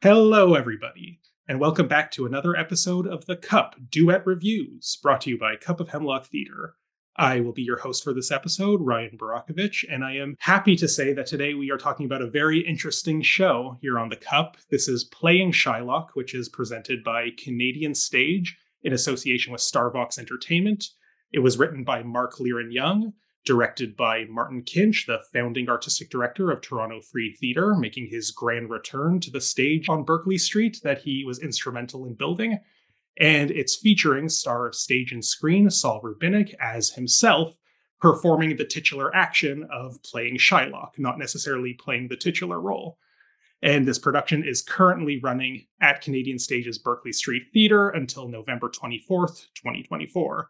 Hello, everybody, and welcome back to another episode of the Cup Duet Reviews, brought to you by Cup of Hemlock Theatre. I will be your host for this episode, Ryan Barakovich, and I am happy to say that today we are talking about a very interesting show here on the Cup. This is Playing Shylock, which is presented by Canadian Stage in association with Starvox Entertainment. It was written by Mark Leiren-Young, directed by Martin Kinch, the founding artistic director of Toronto Free Theatre, making his grand return to the stage on Berkeley Street that he was instrumental in building. And it's featuring star of stage and screen Saul as himself, performing the titular action of playing Shylock, not necessarily playing the titular role. And this production is currently running at Canadian Stage's Berkeley Street Theatre until November 24th, 2024.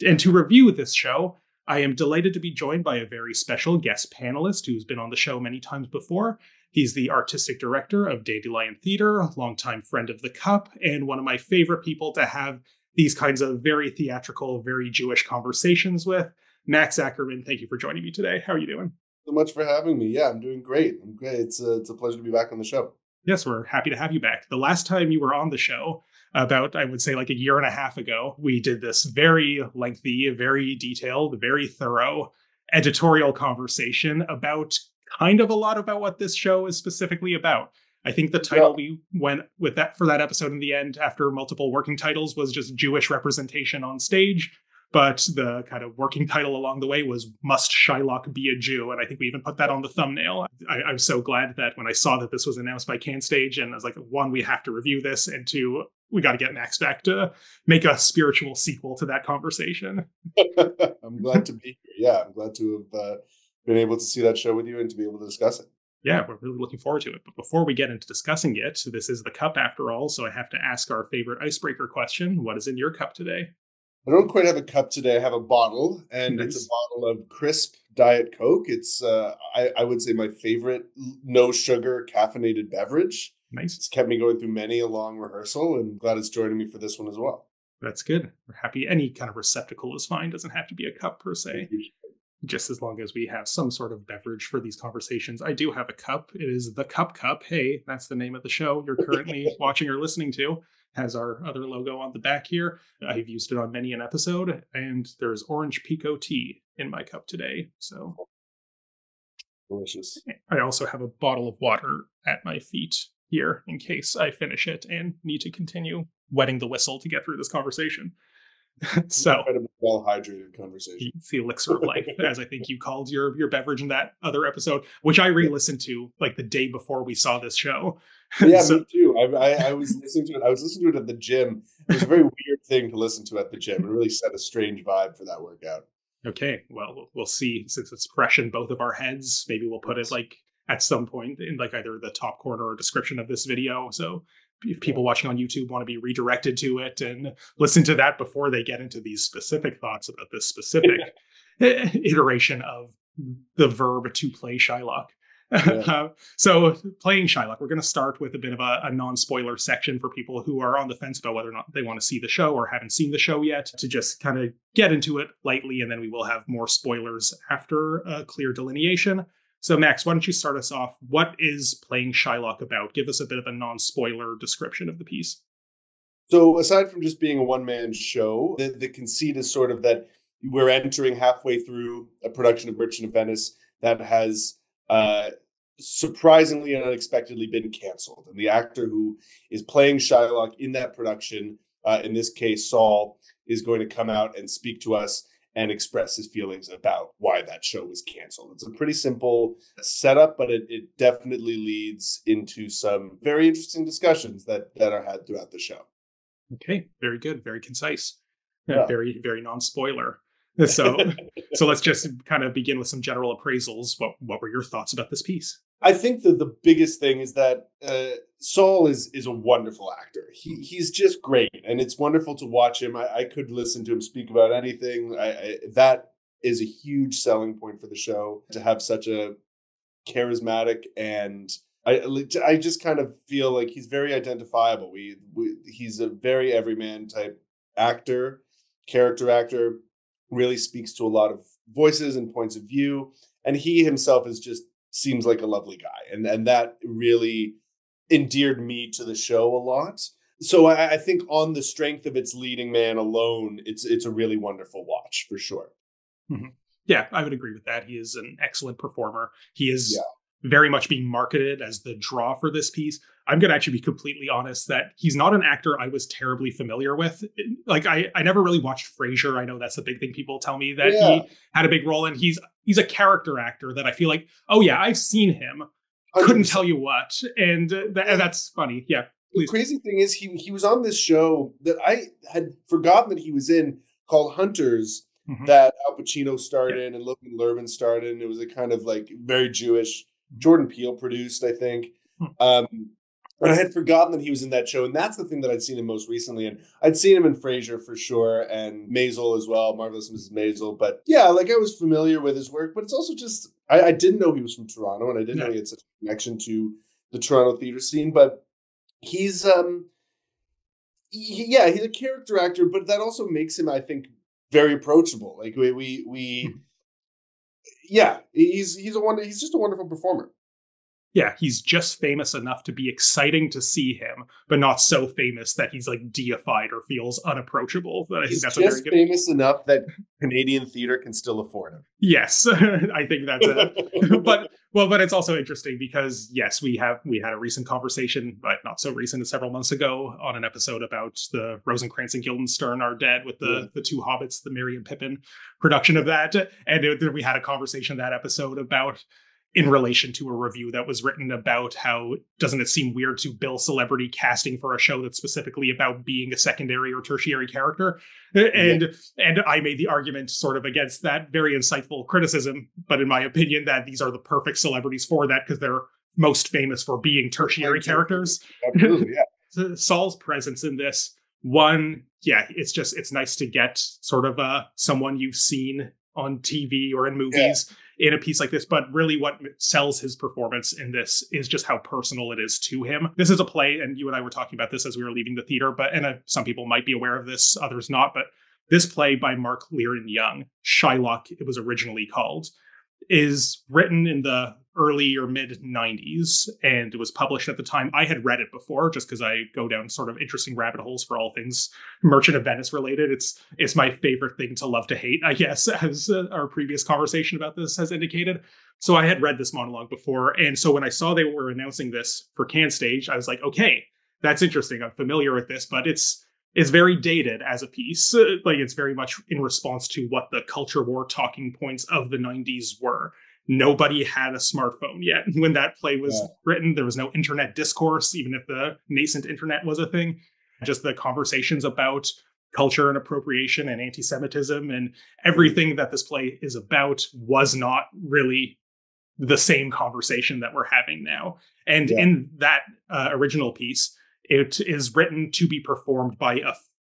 And to review this show, I am delighted to be joined by a very special guest panelist who's been on the show many times before. He's the artistic director of Dandelion Theatre, a longtime friend of the Cup, and one of my favorite people to have these kinds of very theatrical, very Jewish conversations with. Max Ackerman, thank you for joining me today. How are you doing? So much for having me. Yeah, I'm doing great. I'm great. It's a pleasure to be back on the show. Yes, we're happy to have you back. The last time you were on the show, about, I would say, like a year and a half ago, we did this very lengthy, very detailed, very thorough editorial conversation about kind of a lot about what this show is specifically about. I think the title we went with that for that episode in the end, after multiple working titles, was just Jewish representation on stage. But the kind of working title along the way was Must Shylock Be a Jew? And I think we even put that on the thumbnail. I'm so glad that when I saw that this was announced by Can Stage, and I was like, one, we have to review this, and two, we got to get Max back to make a spiritual sequel to that conversation. I'm glad to be here. Yeah, I'm glad to have been able to see that show with you and to be able to discuss it. Yeah, we're really looking forward to it. But before we get into discussing it, this is the Cup after all, so I have to ask our favorite icebreaker question. What is in your cup today? I don't quite have a cup today. I have a bottle, and Nice. It's a bottle of crisp Diet Coke. It's, I would say, my favorite no sugar caffeinated beverage. Nice. It's kept me going through many a long rehearsal, and glad it's joining me for this one as well. That's good. We're happy. Any kind of receptacle is fine. Doesn't have to be a cup per se. Just as long as we have some sort of beverage for these conversations. I do have a cup. It is the Cup Cup. Hey, that's the name of the show you're currently watching or listening to. Has our other logo on the back here. I've used it on many an episode, and there's orange pico tea in my cup today. So delicious. I also have a bottle of water at my feet here in case I finish it and need to continue wetting the whistle to get through this conversation. So incredibly well hydrated conversation. It's the elixir of life, as I think you called your beverage in that other episode, which I re-listened to like the day before we saw this show. Yeah, me too. I was listening to it. I was listening to it at the gym. It was a very weird thing to listen to at the gym. It really set a strange vibe for that workout. Okay, well, we'll see. Since it's fresh in both of our heads, maybe we'll put it like at some point in like either the top corner or description of this video. So if people watching on YouTube want to be redirected to it and listen to that before they get into these specific thoughts about this specific iteration of the verb to play Shylock. Yeah. So playing Shylock, we're going to start with a bit of a non-spoiler section for people who are on the fence about whether or not they want to see the show or haven't seen the show yet, to just kind of get into it lightly, and then we will have more spoilers after a clear delineation. So Max, why don't you start us off? What is Playing Shylock about? Give us a bit of a non-spoiler description of the piece. So aside from just being a one-man show, the conceit is sort of that we're entering halfway through a production of Merchant of Venice that has surprisingly and unexpectedly been canceled. And the actor who is playing Shylock in that production, in this case, Saul, is going to come out and speak to us and express his feelings about why that show was canceled. It's a pretty simple setup, but it definitely leads into some very interesting discussions that are had throughout the show. Okay, very good, very concise, Yeah. very, very non-spoiler. So let's just kind of begin with some general appraisals. What were your thoughts about this piece? I think that the biggest thing is that Saul is a wonderful actor. He's just great, and it's wonderful to watch him. I could listen to him speak about anything. That is a huge selling point for the show, to have such a charismatic, and I just kind of feel like he's very identifiable. He's a very everyman type actor, character actor. Really speaks to a lot of voices and points of view, and he himself is just seems like a lovely guy, and that really endeared me to the show a lot. So I think on the strength of its leading man alone, it's a really wonderful watch for sure. Mhm. Yeah, I would agree with that. He is an excellent performer. He Yeah. is very much being marketed as the draw for this piece. I'm going to actually be completely honest that he's not an actor I was terribly familiar with. Like I never really watched Frasier. I know that's the big thing people tell me that Yeah. he had a big role in. He's a character actor that I feel like, oh yeah, I've seen him. Couldn't 100%. tell you what, and that's funny. Yeah, The please. crazy thing is he was on this show that I had forgotten that he was in, called Hunters, Mhm. that Al Pacino starred Yeah. in and Logan Lerman starred in. It was a kind of like very Jewish. Jordan Peele produced, I think. Mhm. Um, and I had forgotten that he was in that show, and that's the thing that I'd seen him most recently. And I'd seen him in Frasier for sure, and Maisel as well, Marvelous Mrs. Maisel. But yeah, like I was familiar with his work, but it's also just I didn't know he was from Toronto, and I didn't know Yeah. he had such a connection to the Toronto theater scene. But he's yeah, he's a character actor, but that also makes him, I think, very approachable. Like we Mhm. yeah, he's just a wonderful performer. Yeah, he's just famous enough to be exciting to see him, but not so famous that he's like deified or feels unapproachable. But I think He's that's a very just good. famous enough that Canadian theater can still afford Yes, I think that's a. him. But it's also interesting because yes, we had a recent conversation, but not so recent, several months ago, on an episode about the Rosencrantz and Guildenstern Are Dead with Yeah. the two hobbits, the Merry and Pippin production of that, and we had a conversation that episode about in relation to a review that was written about how doesn't it seem weird to bill celebrity casting for a show that's specifically about being a secondary or tertiary character, Yeah. and I made the argument sort of against that very insightful criticism, but in my opinion that these are the perfect celebrities for that because they're most famous for being tertiary characters. Absolutely, yeah. Saul's presence in this one, yeah, it's nice to get sort of someone you've seen on TV or in Yeah. movies in a piece like this, but really what sells his performance in this is just how personal it is to him. This is a play, and you and I were talking about this as we were leaving the theater, but some people might be aware of this, others not, but this play by Mark Leiren-Young, Shylock, it was originally called, is written in the early or mid 90s and it was published at the time. I had read it before just because I go down sort of interesting rabbit holes for all things Merchant of Venice related. It's my favorite thing to love to hate, I guess, as our previous conversation about this has indicated. So I had read this monologue before. And so when I saw they were announcing this for Can Stage, I was like, okay, that's interesting. I'm familiar with this, but it's very dated as a piece. Like it's very much in response to what the culture war talking points of the 90s were. Nobody had a smartphone yet. When that play was written, there was no internet discourse, even if the nascent internet was a thing. Just the conversations about culture and appropriation and anti-Semitism and everything that this play is about was not really the same conversation that we're having now. And in that original piece, it is written to be performed by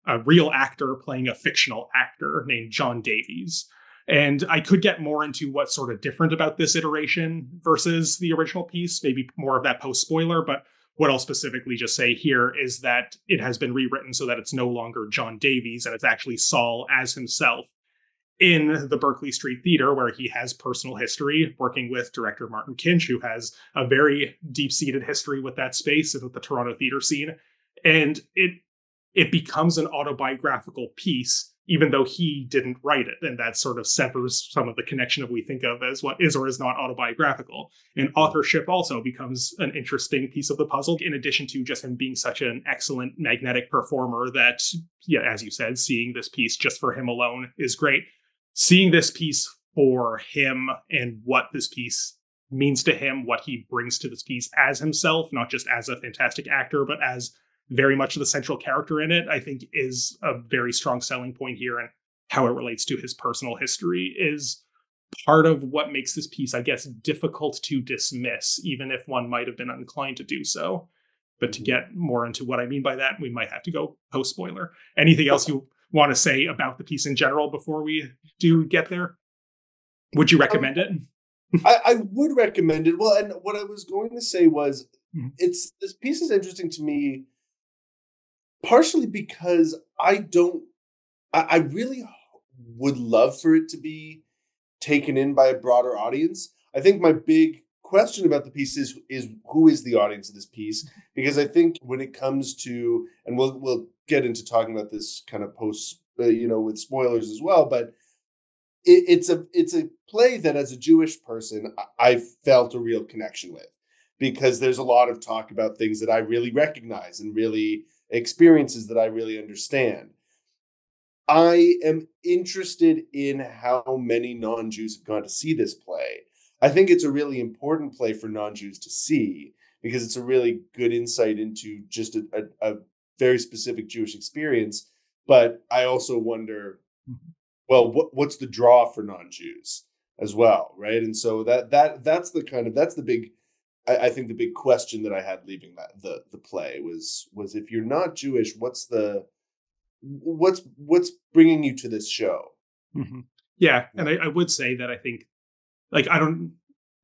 a real actor playing a fictional actor named John Davies. And I could get more into what's sort of different about this iteration versus the original piece, maybe more of that post spoiler. But what I'll specifically just say here is that it has been rewritten so that it's no longer John Davies and it's actually Saul as himself in the Berkeley Street Theater, where he has personal history working with director Martin Kinch, who has a very deep-seated history with that space and with the Toronto theater scene. And it becomes an autobiographical piece, even though he didn't write it. And that sort of severs some of the connection that we think of as what is or is not autobiographical. And authorship also becomes an interesting piece of the puzzle, in addition to just him being such an excellent magnetic performer that, yeah, as you said, seeing this piece just for him alone is great. Seeing this piece for him and what this piece means to him, what he brings to this piece as himself, not just as a fantastic actor, but as very much the central character in it, I think is a very strong selling point here. And how it relates to his personal history is part of what makes this piece, I guess, difficult to dismiss, even if one might have been inclined to do so. But to get more into what I mean by that, we might have to go post spoiler. Anything else you want to say about the piece in general before we do get there? Would you recommend it? I would recommend it. Well, and what I was going to say was, this piece is interesting to me, partially because I really would love for it to be taken in by a broader audience. I think my big question about the piece is who is the audience of this piece? Because I think when it comes to, and we'll get into talking about this kind of post, with spoilers as well, but it's a play that as a Jewish person, I felt a real connection with, because there's a lot of talk about things that I really recognize and really experiences that I really understand. I am interested in how many non-Jews have gone to see this play. I think it's a really important play for non-Jews to see, because it's a really good insight into just a very specific Jewish experience. But I also wonder, well, what's the draw for non-Jews as well, right? And so that's the big, I think the big question that I had leaving the play was if you're not Jewish, what's bringing you to this show? Mm-hmm. Yeah, and I would say that I think, like, I don't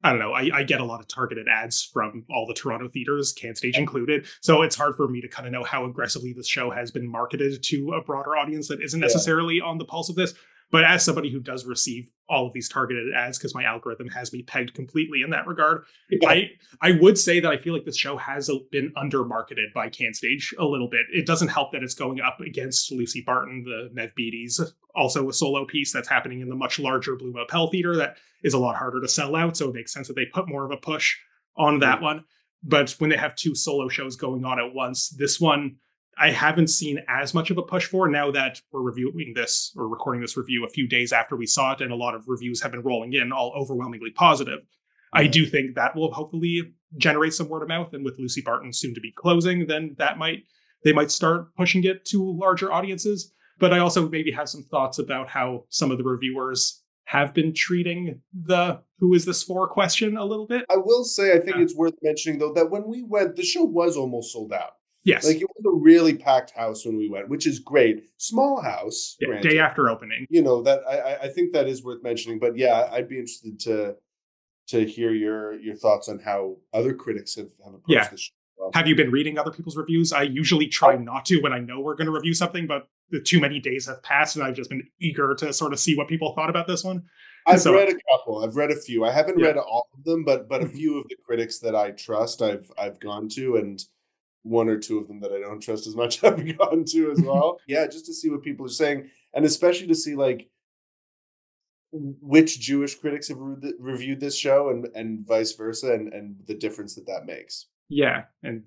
know. I get a lot of targeted ads from all the Toronto theaters, Can Stage included. So it's hard for me to kind of know how aggressively this show has been marketed to a broader audience that isn't necessarily on the pulse of this. But as somebody who does receive all of these targeted ads, because my algorithm has me pegged completely in that regard, I would say that I feel like this show has been under-marketed by Can Stage a little bit. It doesn't help that it's going up against Lucy Barton, the Nev Beatties, also a solo piece that's happening in the much larger Blue Mopel Theater that is a lot harder to sell out. So it makes sense that they put more of a push on that one. But when they have two solo shows going on at once, this one I haven't seen as much of a push for, now that we're reviewing this or recording this review a few days after we saw it, and a lot of reviews have been rolling in, all overwhelmingly positive. I do think that will hopefully generate some word of mouth, and with Lucy Barton soon to be closing, then they might start pushing it to larger audiences. But I also maybe have some thoughts about how some of the reviewers have been treating the "who is this for" question a little bit. I will say, I think it's worth mentioning, though, that when we went, the show was almost sold out. Yes. Like, it was a really packed house when we went, which is great. Small house. Yeah, day after opening. That I think that is worth mentioning. But yeah, I'd be interested to hear your thoughts on how other critics have approached the show. Well, have you been reading other people's reviews? I usually try not to when I know we're going to review something, but too many days have passed and I've just been eager to sort of see what people thought about this one. I've read a couple. I've read a few. I haven't read all of them, but a few of the critics that I trust, I've gone to, and one or two of them that I don't trust as much I've gone to as well. Yeah, just to see what people are saying, and especially to see like which Jewish critics have reviewed this show and vice versa, and the difference that makes. Yeah, and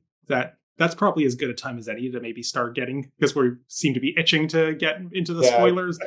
that's probably as good a time as any to maybe start getting, because we seem to be itching to get into the spoilers.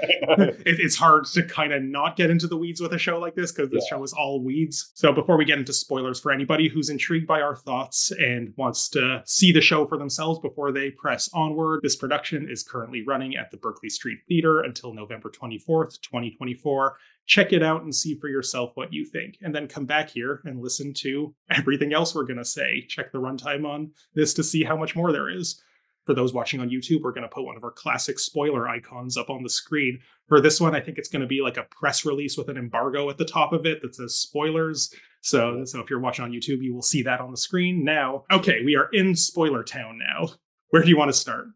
It's hard to kind of not get into the weeds with a show like this, because this show is all weeds. So before we get into spoilers, for anybody who's intrigued by our thoughts and wants to see the show for themselves before they press onward, this production is currently running at the Berkeley Street Theater until November 24th, 2024. Check it out and see for yourself what you think, and then come back here and listen to everything else we're going to say. Check the runtime on this to see how much more there is. For those watching on YouTube, we're going to put one of our classic spoiler icons up on the screen. For this one, I think it's going to be like a press release with an embargo at the top of it that says spoilers. So if you're watching on YouTube, you will see that on the screen now. Okay, we are in Spoiler Town now. Where do you want to start?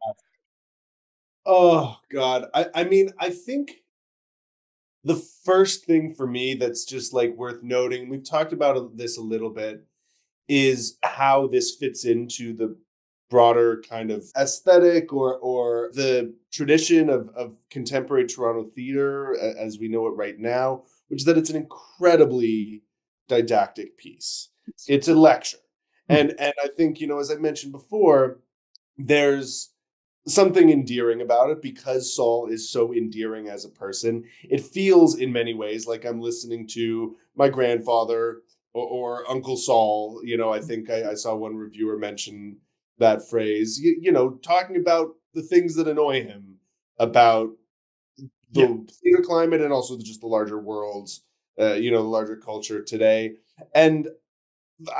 Oh, God. I mean, I think the first thing for me that's just like worth noting, we've talked about this a little bit, is how this fits into the broader kind of aesthetic or the tradition of contemporary Toronto theater as we know it right now, which is that it's an incredibly didactic piece. It's a lecture. And I think, as I mentioned before, there's something endearing about it because Saul is so endearing as a person. It feels in many ways like I'm listening to my grandfather or Uncle Saul. I think I saw one reviewer mention that phrase, talking about the things that annoy him about the theater climate and also just the larger worlds, the larger culture today. And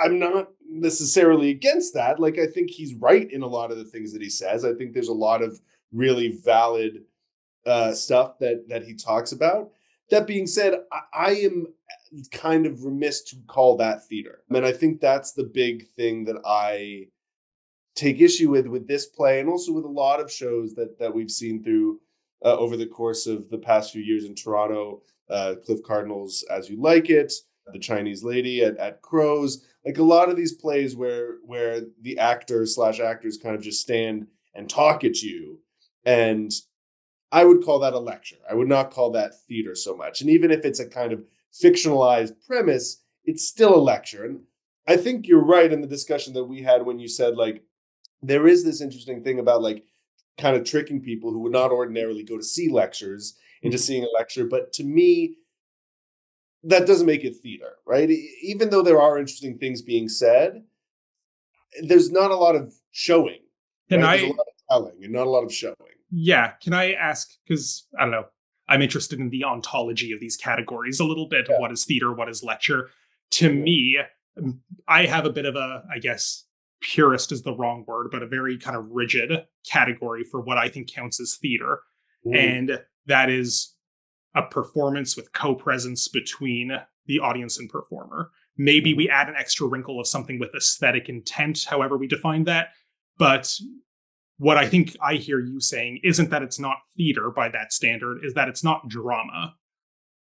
I'm not necessarily against that. Like, I think he's right in a lot of the things that he says. I think there's a lot of really valid stuff that he talks about. That being said, I am kind of remiss to call that theater. And I think that's the big thing that I take issue with this play, and also with a lot of shows that we've seen through over the course of the past few years in Toronto. Cliff Cardinals' As You Like It, The Chinese Lady at Crows. Like a lot of these plays where the actor/actors kind of just stand and talk at you. And I would call that a lecture. I would not call that theater so much. And even if it's a kind of fictionalized premise, it's still a lecture. And I think you're right in the discussion that we had when you said, like, there is this interesting thing about, like, kind of tricking people who would not ordinarily go to see lectures into seeing a lecture. But to me, that doesn't make it theater, right? Even though there are interesting things being said, there's not a lot of showing, Can right? There's a I, lot of telling and not a lot of showing. yeah, can I ask, because I don't know, I'm interested in the ontology of these categories a little bit. Yeah. What is theater? What is lecture? To me, I have a bit of a, I guess, purist is the wrong word, but a very kind of rigid category for what I think counts as theater. Mm. And that is a performance with co-presence between the audience and performer. Maybe we add an extra wrinkle of something with aesthetic intent, however we define that. But what I think I hear you saying isn't that it's not theater by that standard, is that it's not drama.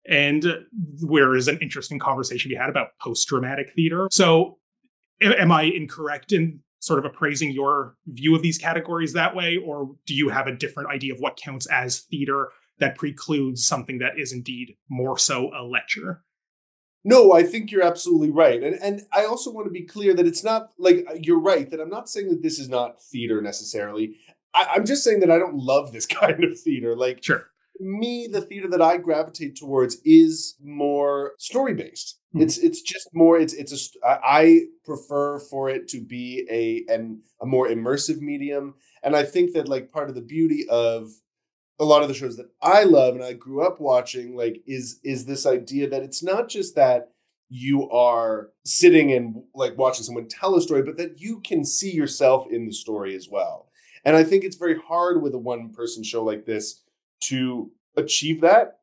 And where is an interesting conversation we had about post-dramatic theater. So am I incorrect in sort of appraising your view of these categories that way? Or do you have a different idea of what counts as theater that precludes something that is indeed more so a lecture? No, I think you're absolutely right. And I also want to be clear that it's not like you're right, that I'm not saying that this is not theater necessarily. I'm just saying that I don't love this kind of theater. Like, Sure. me, the theater that I gravitate towards is more story based. It's just more. I prefer for it to be a more immersive medium, and I think that, like, part of the beauty of a lot of the shows that I love and I grew up watching, like, is this idea that it's not just that you are sitting and, like, watching someone tell a story, but that you can see yourself in the story as well. And I think it's very hard with a one person show like this to achieve that.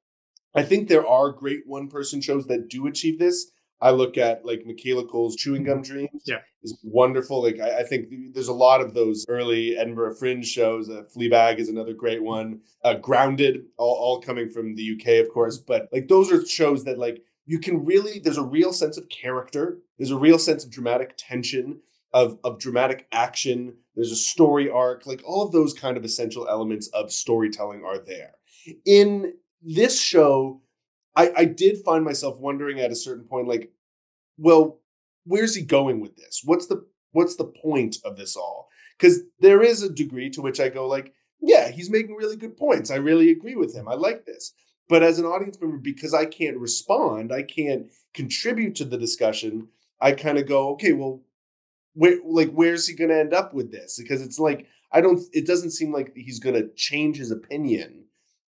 I think there are great one person shows that do achieve this. I look at, like, Michaela Cole's Chewing Gum Dreams Yeah. is wonderful. Like, I think there's a lot of those early Edinburgh Fringe shows. Fleabag is another great one. Grounded, all coming from the UK, of course. But, like, those are shows that, like, you can really, there's a real sense of character. There's a real sense of dramatic tension, of dramatic action. There's a story arc. Like, all of those kind of essential elements of storytelling are there. In this show, I did find myself wondering at a certain point, like, well, where's he going with this? What's the point of this all? Because there is a degree to which I go, like, yeah, he's making really good points. I really agree with him. I like this. But as an audience member, because I can't respond, I can't contribute to the discussion, I kind of go, okay, well, where's he going to end up with this? Because it's like, it doesn't seem like he's going to change his opinion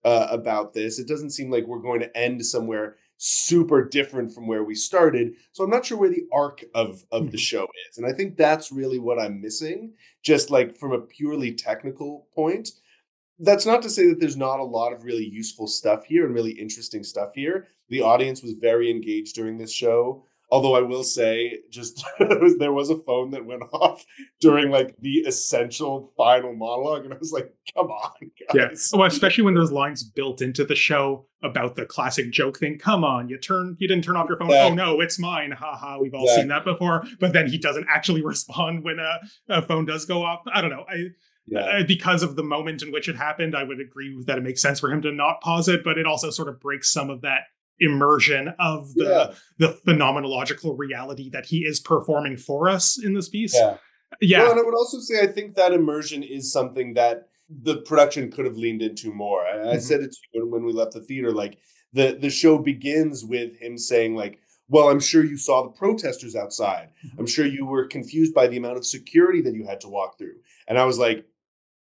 about this. It doesn't seem like we're going to end somewhere super different from where we started. So I'm not sure where the arc of the show is. And I think that's really what I'm missing, just, like, from a purely technical point. That's not to say that there's not a lot of really useful stuff here and really interesting stuff here. The audience was very engaged during this show. Although I will say, just there was a phone that went off during, like, the essential final monologue, and I was like, "Come on, Yeah. guys!" Well, especially when there's lines built into the show about the classic joke thing. Come on, you didn't turn off your phone. Oh no, it's mine. Ha ha. We've all seen that before. But then he doesn't actually respond when a phone does go off. I don't know. Because of the moment in which it happened, I would agree that it makes sense for him to not pause it, but it also sort of breaks some of that immersion of the phenomenological reality that he is performing for us in this piece. Yeah. Well, and I would also say I think that immersion is something that the production could have leaned into more. I said it to you when we left the theater, like, the show begins with him saying, like, well, I'm sure you saw the protesters outside. I'm sure you were confused by the amount of security that you had to walk through. And I was like,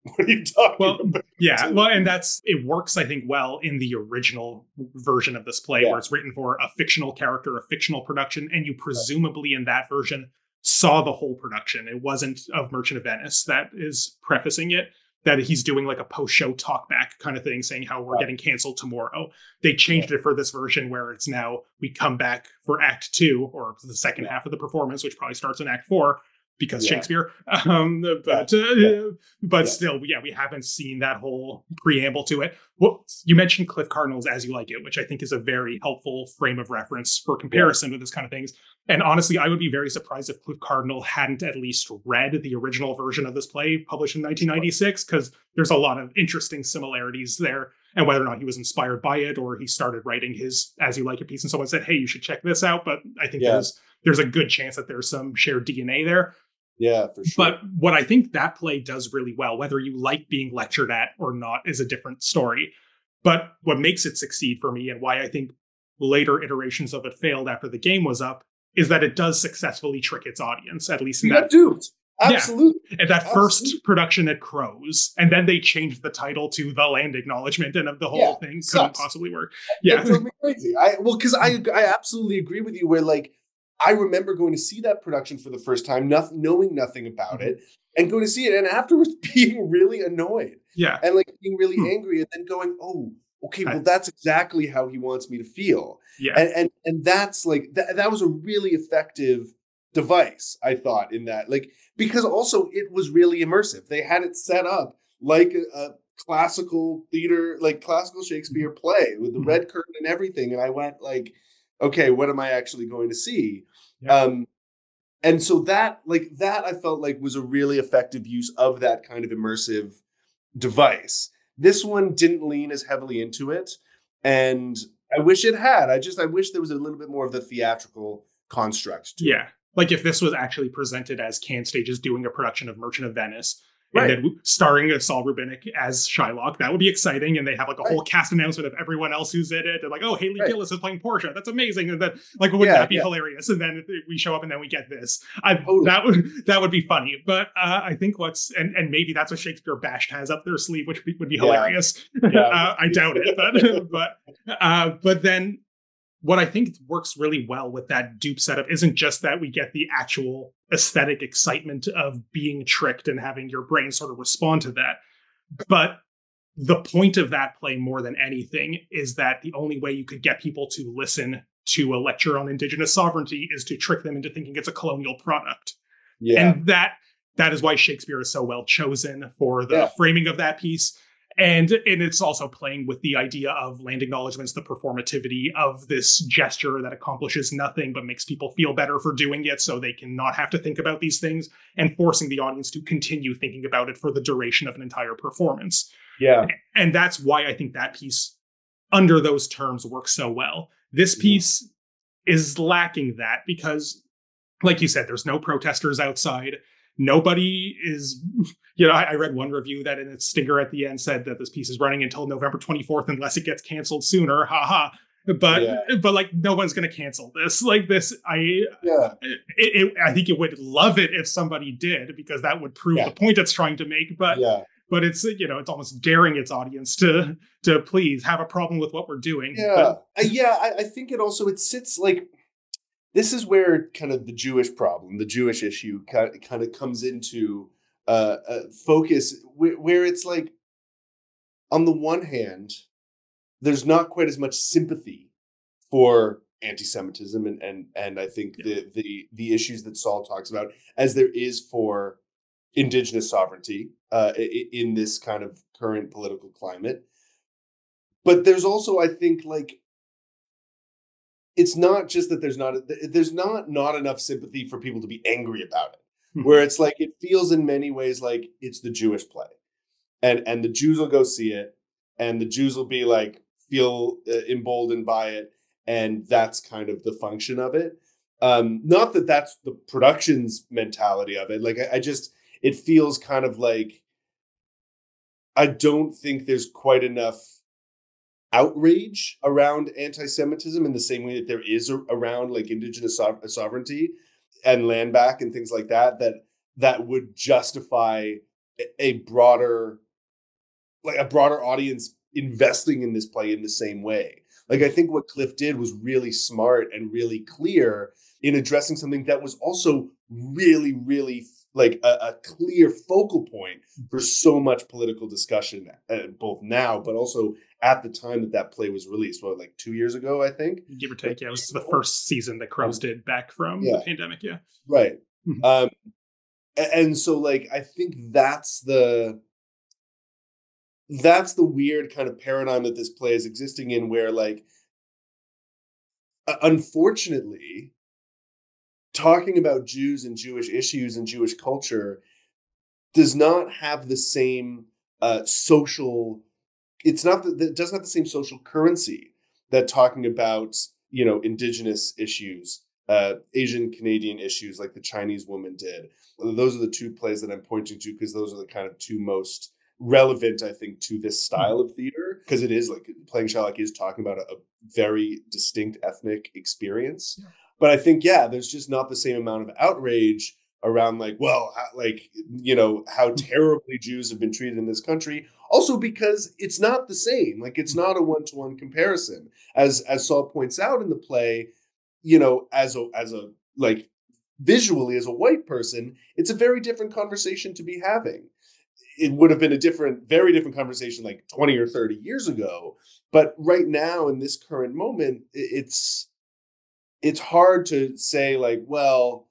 what are you talking about? Yeah, well, and it works, I think, well in the original version of this play, where it's written for a fictional character, a fictional production, and you presumably in that version saw the whole production. It wasn't of Merchant of Venice that is prefacing it, that he's doing, like, a post-show talkback kind of thing, saying how we're getting canceled tomorrow. They changed it for this version where it's now we come back for Act 2, or the second half of the performance, which probably starts in Act 4, because Yeah. Shakespeare. Yeah. But Yeah. but Yes. still, yeah, we haven't seen that whole preamble to it. Well, you mentioned Cliff Cardinal's As You Like It, which I think is a very helpful frame of reference for Yeah. comparison with this kind of things. And honestly, I would be very surprised if Cliff Cardinal hadn't at least read the original version of this play published in 1996, because there's a lot of interesting similarities there. And whether or not he was inspired by it or he started writing his As You Like It piece and someone said, hey, you should check this out. But I think Yeah. there's a good chance that there's some shared DNA there. Yeah, for sure. But what I think that play does really well, whether you like being lectured at or not, is a different story. But what makes it succeed for me, and why I think later iterations of it failed after the game was up, is that it does successfully trick its audience, at least in You that. got duped. Absolutely. Yeah, and that first production at Crows, and then they changed the title to The Land Acknowledgement, and the whole thing couldn't possibly work. Yeah, it drove me crazy. Because I absolutely agree with you. Where like I remember going to see that production for the first time, knowing nothing about it, and going to see it, and afterwards being really annoyed. Yeah, and like being really angry, and then going, "Oh, okay, well, that's exactly how he wants me to feel." Yeah, and that's like that was a really effective device, I thought, in that, like, because also it was really immersive. They had it set up like a classical theater, like classical Shakespeare play with the red curtain and everything. And I went like, okay, what am I actually going to see? Yeah. And so that I felt like was a really effective use of that kind of immersive device. This one didn't lean as heavily into it, and I wish it had. I wish there was a little bit more of the theatrical construct to it. Like if this was actually presented as Can Stages doing a production of Merchant of Venice, Right. and then starring Saul Rubinek as Shylock, that would be exciting. And they have like a whole cast announcement of everyone else who's in it. And like, oh, Haley Gillis is playing Portia. That's amazing. And then like, wouldn't that be hilarious? And then we show up and then we get this. That would be funny. But I think and maybe that's what Shakespeare Bashed has up their sleeve, which would be hilarious. I doubt it, but then what I think works really well with that dupe setup isn't just that we get the actual aesthetic excitement of being tricked and having your brain sort of respond to that, but the point of that play more than anything is that the only way you could get people to listen to a lecture on Indigenous sovereignty is to trick them into thinking it's a colonial product. Yeah. And that is why Shakespeare is so well chosen for the framing of that piece. And it's also playing with the idea of land acknowledgements, the performativity of this gesture that accomplishes nothing but makes people feel better for doing it so they can not have to think about these things, and forcing the audience to continue thinking about it for the duration of an entire performance. Yeah. And that's why I think that piece, under those terms, works so well. This piece is lacking that because, like you said, there's no protesters outside. Nobody is, I read one review that in its stinger at the end said that this piece is running until November 24th unless it gets canceled sooner. Haha. But like, no one's going to cancel this. Like this, I think it would love it if somebody did, because that would prove the point it's trying to make. But it's, it's almost daring its audience to please have a problem with what we're doing. I think it sits like, this is where kind of the Jewish problem, the Jewish issue kind of comes into focus, where it's like, on the one hand, there's not quite as much sympathy for anti-Semitism and I think the issues that Saul talks about as there is for Indigenous sovereignty in this kind of current political climate. But there's also, I think, like, it's not just that there's not enough sympathy for people to be angry about it, where it's like, it feels in many ways like it's the Jewish play, and the Jews will go see it, and the Jews will be like, feel emboldened by it, and that's kind of the function of it. Not that that's the production's mentality of it. Like, it feels kind of like, I don't think there's quite enough outrage around anti-Semitism in the same way that there is around like Indigenous sovereignty and land back and things like that would justify a broader audience investing in this play in the same way. Like, I think what Cliff did was really smart and really clear in addressing something that was also really, really like a clear focal point for so much political discussion, both now, but also at the time that play was released, like 2 years ago, I think. Give or take, it was the first season that Crows did back from the pandemic, Right. And so like I think that's the weird kind of paradigm that this play is existing in, where like unfortunately talking about Jews and Jewish issues and Jewish culture does not have the same social. It's not that it doesn't have the same social currency that talking about indigenous issues, Asian Canadian issues like the Chinese woman did. Those are the two plays that I'm pointing to because those are the kind of two most relevant, I think, to this style of theater, because it is like Playing Shylock is talking about a very distinct ethnic experience. Yeah. But I think, yeah, there's just not the same amount of outrage around like, well, how terribly Jews have been treated in this country. Also because it's not the same. Like it's not a one-to-one comparison. As Saul points out in the play, as a like visually as a white person, it's a very different conversation to be having. It would have been a very different conversation like 20 or 30 years ago. But right now in this current moment, it's hard to say like, well,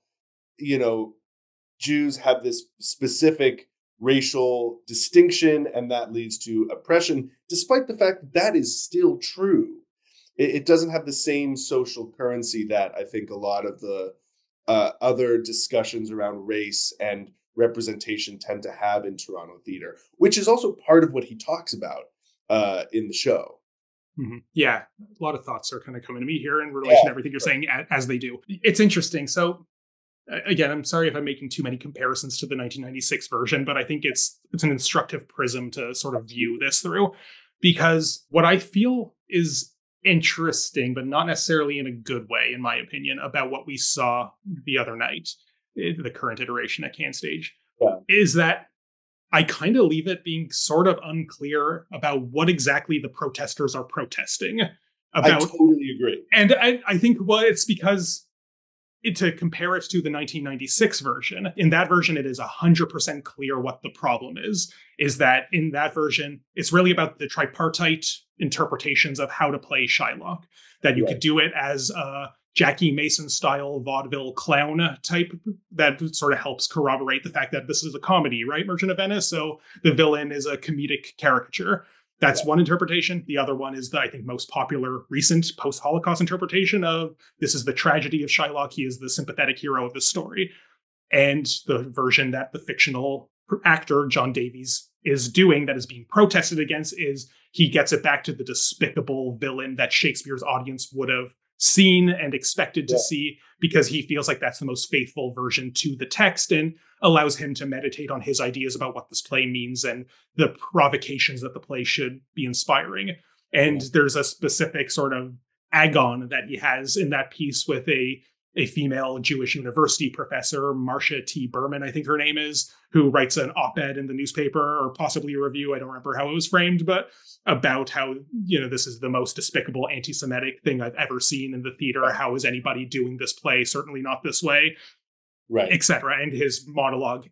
Jews have this specific racial distinction and that leads to oppression, despite the fact that that is still true. It doesn't have the same social currency that I think a lot of the other discussions around race and representation tend to have in Toronto theater, which is also part of what he talks about in the show. Mm-hmm. Yeah, a lot of thoughts are kind of coming to me here in relation to everything you're saying, as they do. It's interesting. So again, I'm sorry if I'm making too many comparisons to the 1996 version, but I think it's an instructive prism to sort of view this through, because what I feel is interesting, but not necessarily in a good way, in my opinion, about what we saw the other night, the current iteration at Can Stage, is that I kind of leave it being sort of unclear about what exactly the protesters are protesting about. I totally agree. And I think, well, it's because to compare it to the 1996 version, in that version, it is 100% clear what the problem is that in that version, it's really about the tripartite interpretations of how to play Shylock, that you could do it as a Jackie Mason style vaudeville clown type that sort of helps corroborate the fact that this is a comedy, right? Merchant of Venice. So the villain is a comedic caricature. That's one interpretation. The other one is the, I think, most popular recent post-Holocaust interpretation of this is the tragedy of Shylock. He is the sympathetic hero of the story. And the version that the fictional actor, John Davies, is doing that is being protested against is he gets it back to the despicable villain that Shakespeare's audience would have seen and expected to see, because he feels like that's the most faithful version to the text and allows him to meditate on his ideas about what this play means and the provocations that the play should be inspiring. And there's a specific sort of agon that he has in that piece with a female Jewish university professor, Marcia T. Berman, I think her name is, who writes an op-ed in the newspaper, or possibly a review, I don't remember how it was framed, but about how, this is the most despicable anti-Semitic thing I've ever seen in the theater. How is anybody doing this play? Certainly not this way, right, etc. And his monologue,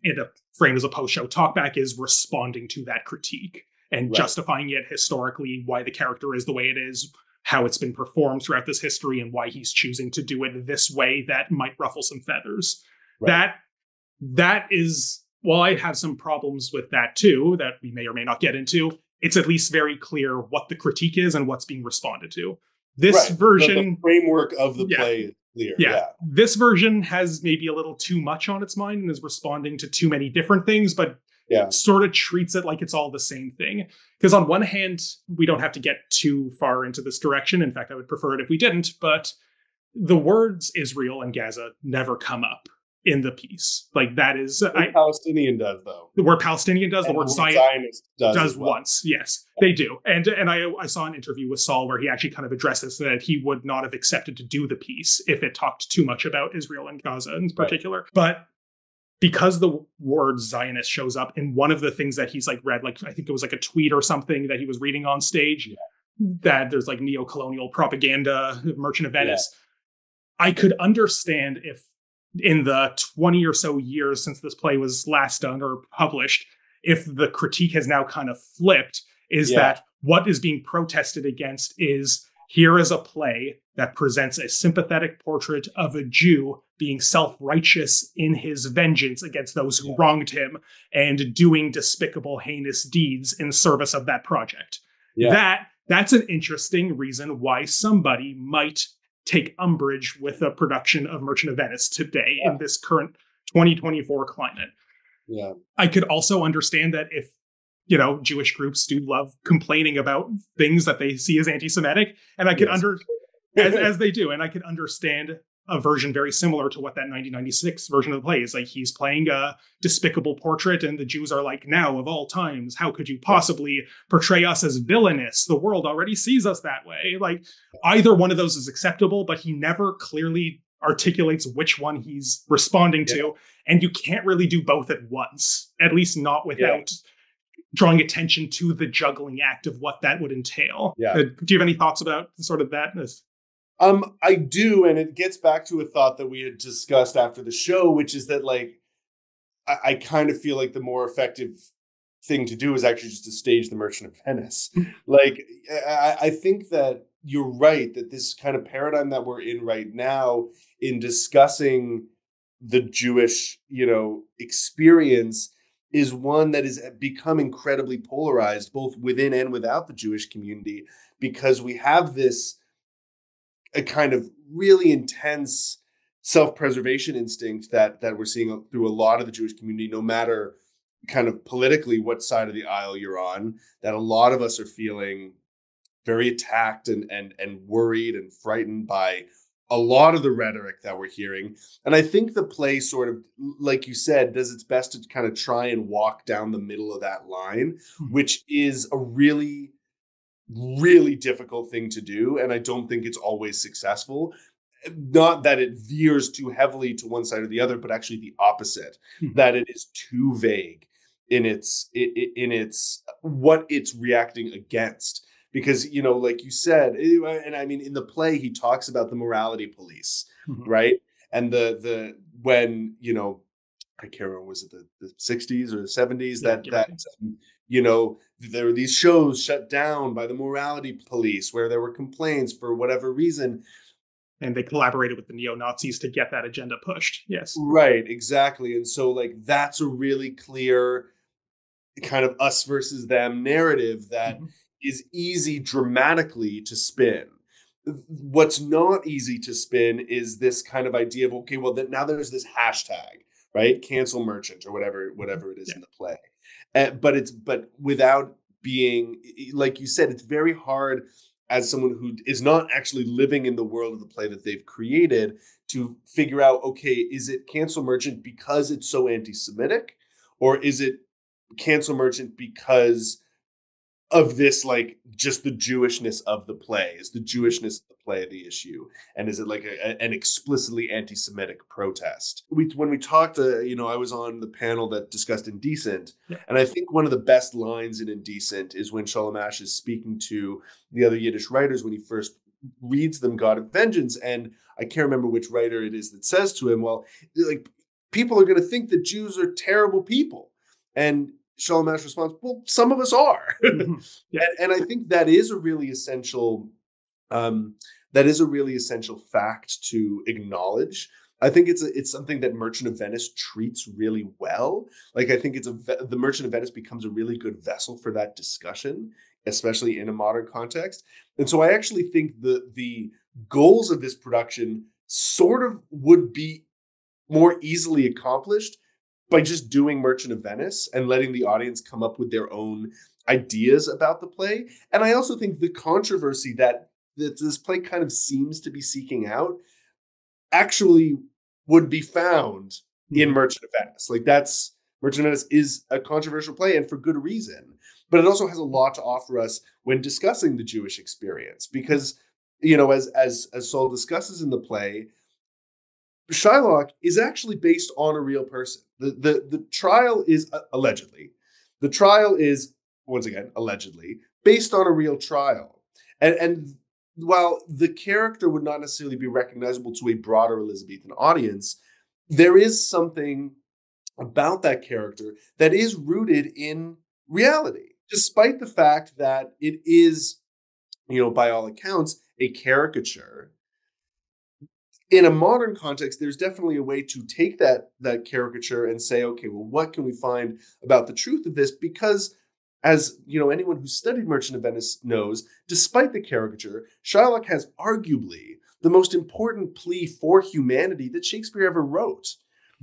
framed as a post-show talkback, is responding to that critique and justifying it historically, why the character is the way it is, how it's been performed throughout this history, and why he's choosing to do it this way that might ruffle some feathers. That is, while I have some problems with that too, that we may or may not get into, it's at least very clear what the critique is and what's being responded to. This version, the framework of the play is clear. Yeah. This version has maybe a little too much on its mind and is responding to too many different things, but sort of treats it like it's all the same thing. Because on one hand, we don't have to get too far into this direction. In fact, I would prefer it if we didn't. But the words Israel and Gaza never come up in the piece. Like that is... Palestinian does, though. The word Palestinian does. And the word Zionist does well. Once. Yes, they do. And I saw an interview with Saul where he actually kind of addressed this, that he would not have accepted to do the piece if it talked too much about Israel and Gaza in particular. But because the word Zionist shows up in one of the things that he's like read, like I think it was like a tweet or something that he was reading on stage, that there's like neo-colonial propaganda, Merchant of Venice. I could understand if in the 20 or so years since this play was last done or published, if the critique has now kind of flipped, is that what is being protested against is here is a play that presents a sympathetic portrait of a Jew being self-righteous in his vengeance against those who wronged him and doing despicable, heinous deeds in service of that project. That's an interesting reason why somebody might take umbrage with a production of Merchant of Venice today in this current 2024 climate. Yeah. I could also understand that if, Jewish groups do love complaining about things that they see as anti-Semitic, and I could as they do, and I could understand a version very similar to what that 1996 version of the play is. Like, he's playing a despicable portrait, and the Jews are like, now of all times, how could you possibly portray us as villainous? The world already sees us that way. Like, either one of those is acceptable, but he never clearly articulates which one he's responding to, and you can't really do both at once, at least not without drawing attention to the juggling act of what that would entail. Do you have any thoughts about sort of that? I do, and it gets back to a thought that we had discussed after the show, which is that, like, I kind of feel like the more effective thing to do is actually just to stage the Merchant of Venice. Like, I think that you're right, that this kind of paradigm that we're in right now in discussing the Jewish, experience is one that has become incredibly polarized, both within and without the Jewish community, because we have a kind of really intense self-preservation instinct that we're seeing through a lot of the Jewish community, no matter kind of politically what side of the aisle you're on, that a lot of us are feeling very attacked and worried and frightened by a lot of the rhetoric that we're hearing. And I think the play sort of, like you said, does its best to kind of try and walk down the middle of that line, which is a really, really difficult thing to do. And I don't think it's always successful. Not that it veers too heavily to one side or the other, but actually the opposite, that it is too vague in its what it's reacting against. Because, like you said, and I mean, in the play, he talks about the morality police, right? And when, I can't remember, was it the 60s or the 70s there were these shows shut down by the morality police where there were complaints for whatever reason. And they collaborated with the neo-Nazis to get that agenda pushed. Yes. Right, exactly. And so, like, that's a really clear kind of us versus them narrative that is easy dramatically to spin. What's not easy to spin is this kind of idea of, okay, well, now there's this hashtag, right? Cancel Merchant or whatever it is in the play. But without being, like you said, it's very hard as someone who is not actually living in the world of the play that they've created to figure out, okay, is it Cancel Merchant because it's so anti-Semitic, or is it Cancel Merchant because of this, like, just the Jewishness of the play? Is the Jewishness of the play the issue? And is it like an explicitly anti-Semitic protest? When we talked, I was on the panel that discussed Indecent. And I think one of the best lines in Indecent is when Shalom Ash is speaking to the other Yiddish writers when he first reads them God of Vengeance. And I can't remember which writer it is that says to him, well, like, people are going to think that Jews are terrible people. And Shalom Ash responds, well, some of us are. And I think that is a really essential fact to acknowledge. I think it's something that Merchant of Venice treats really well. Like, I think the Merchant of Venice becomes a really good vessel for that discussion, especially in a modern context. And so I actually think the goals of this production sort of would be more easily accomplished by just doing Merchant of Venice and letting the audience come up with their own ideas about the play. And I also think the controversy that this play kind of seems to be seeking out actually would be found in Merchant of Venice. Like, Merchant of Venice is a controversial play, and for good reason. But it also has a lot to offer us when discussing the Jewish experience. Because, as Saul discusses in the play, Shylock is actually based on a real person. The trial is allegedly. The trial is, once again, allegedly based on a real trial. And while the character would not necessarily be recognizable to a broader Elizabethan audience, there is something about that character that is rooted in reality, despite the fact that it is, by all accounts, a caricature, in a modern context, there's definitely a way to take that caricature and say, okay, well, what can we find about the truth of this? Because, as you know, anyone who studied Merchant of Venice knows, despite the caricature, Shylock has arguably the most important plea for humanity that Shakespeare ever wrote.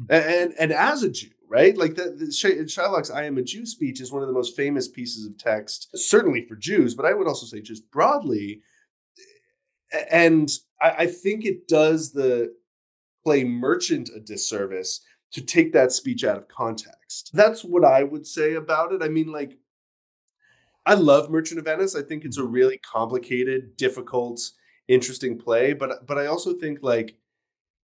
And as a Jew, right? Like Shylock's "I am a Jew" speech is one of the most famous pieces of text, certainly for Jews, but I would also say just broadly. And I think it does the play Merchant a disservice to take that speech out of context. That's what I would say about it. I mean, like, I love Merchant of Venice. I think it's a really complicated, difficult, interesting play. But I also think, like,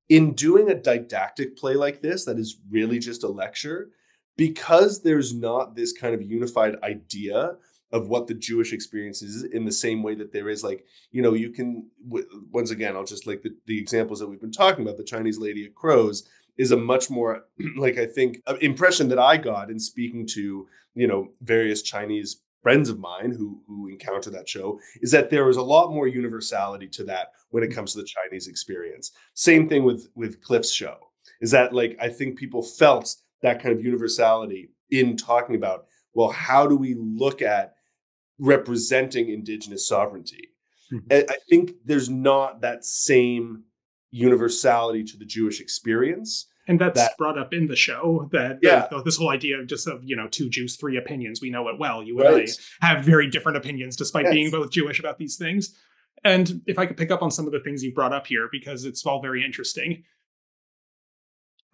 in doing a didactic play like this, that is really just a lecture, because there's not this kind of unified idea of what the Jewish experience is in the same way that there is, like, you know, you can, once again, I'll just like the examples that we've been talking about, the Chinese Lady at Crows is a much more, like, I think, impression that I got in speaking to, you know, various Chinese friends of mine who encounter that show, is that there is a lot more universality to that when it comes to the Chinese experience. Same thing with Cliff's show, is that, like, I think people felt that kind of universality in talking about, well, how do we look at representing Indigenous sovereignty? Mhm. I think there's not that same universality to the Jewish experience. And that's That, brought up in the show that yeah, this whole idea of just of, you know, two Jews, three opinions. We know it well. You and right, I have very different opinions despite being yes, both Jewish about these things. And if I could pick up on some of the things you brought up here, because it's all very interesting.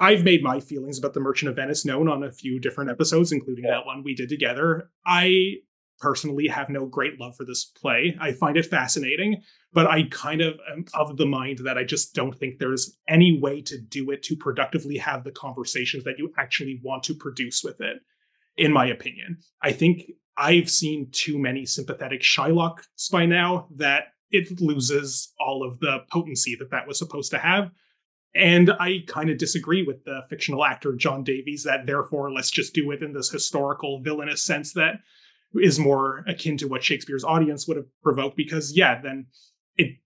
I've made my feelings about the Merchant of Venice known on a few different episodes, including yeah, that one we did together. I personally have no great love for this play. I find it fascinating, but I kind of am of the mind that I just don't think there's any way to do it to productively have the conversations that you actually want to produce with it, in my opinion. I think I've seen too many sympathetic Shylocks by now that it loses all of the potency that that was supposed to have. And I kind of disagree with the fictional actor John Davies that therefore let's just do it in this historical villainous sense that is more akin to what Shakespeare's audience would have provoked. Because yeah, then it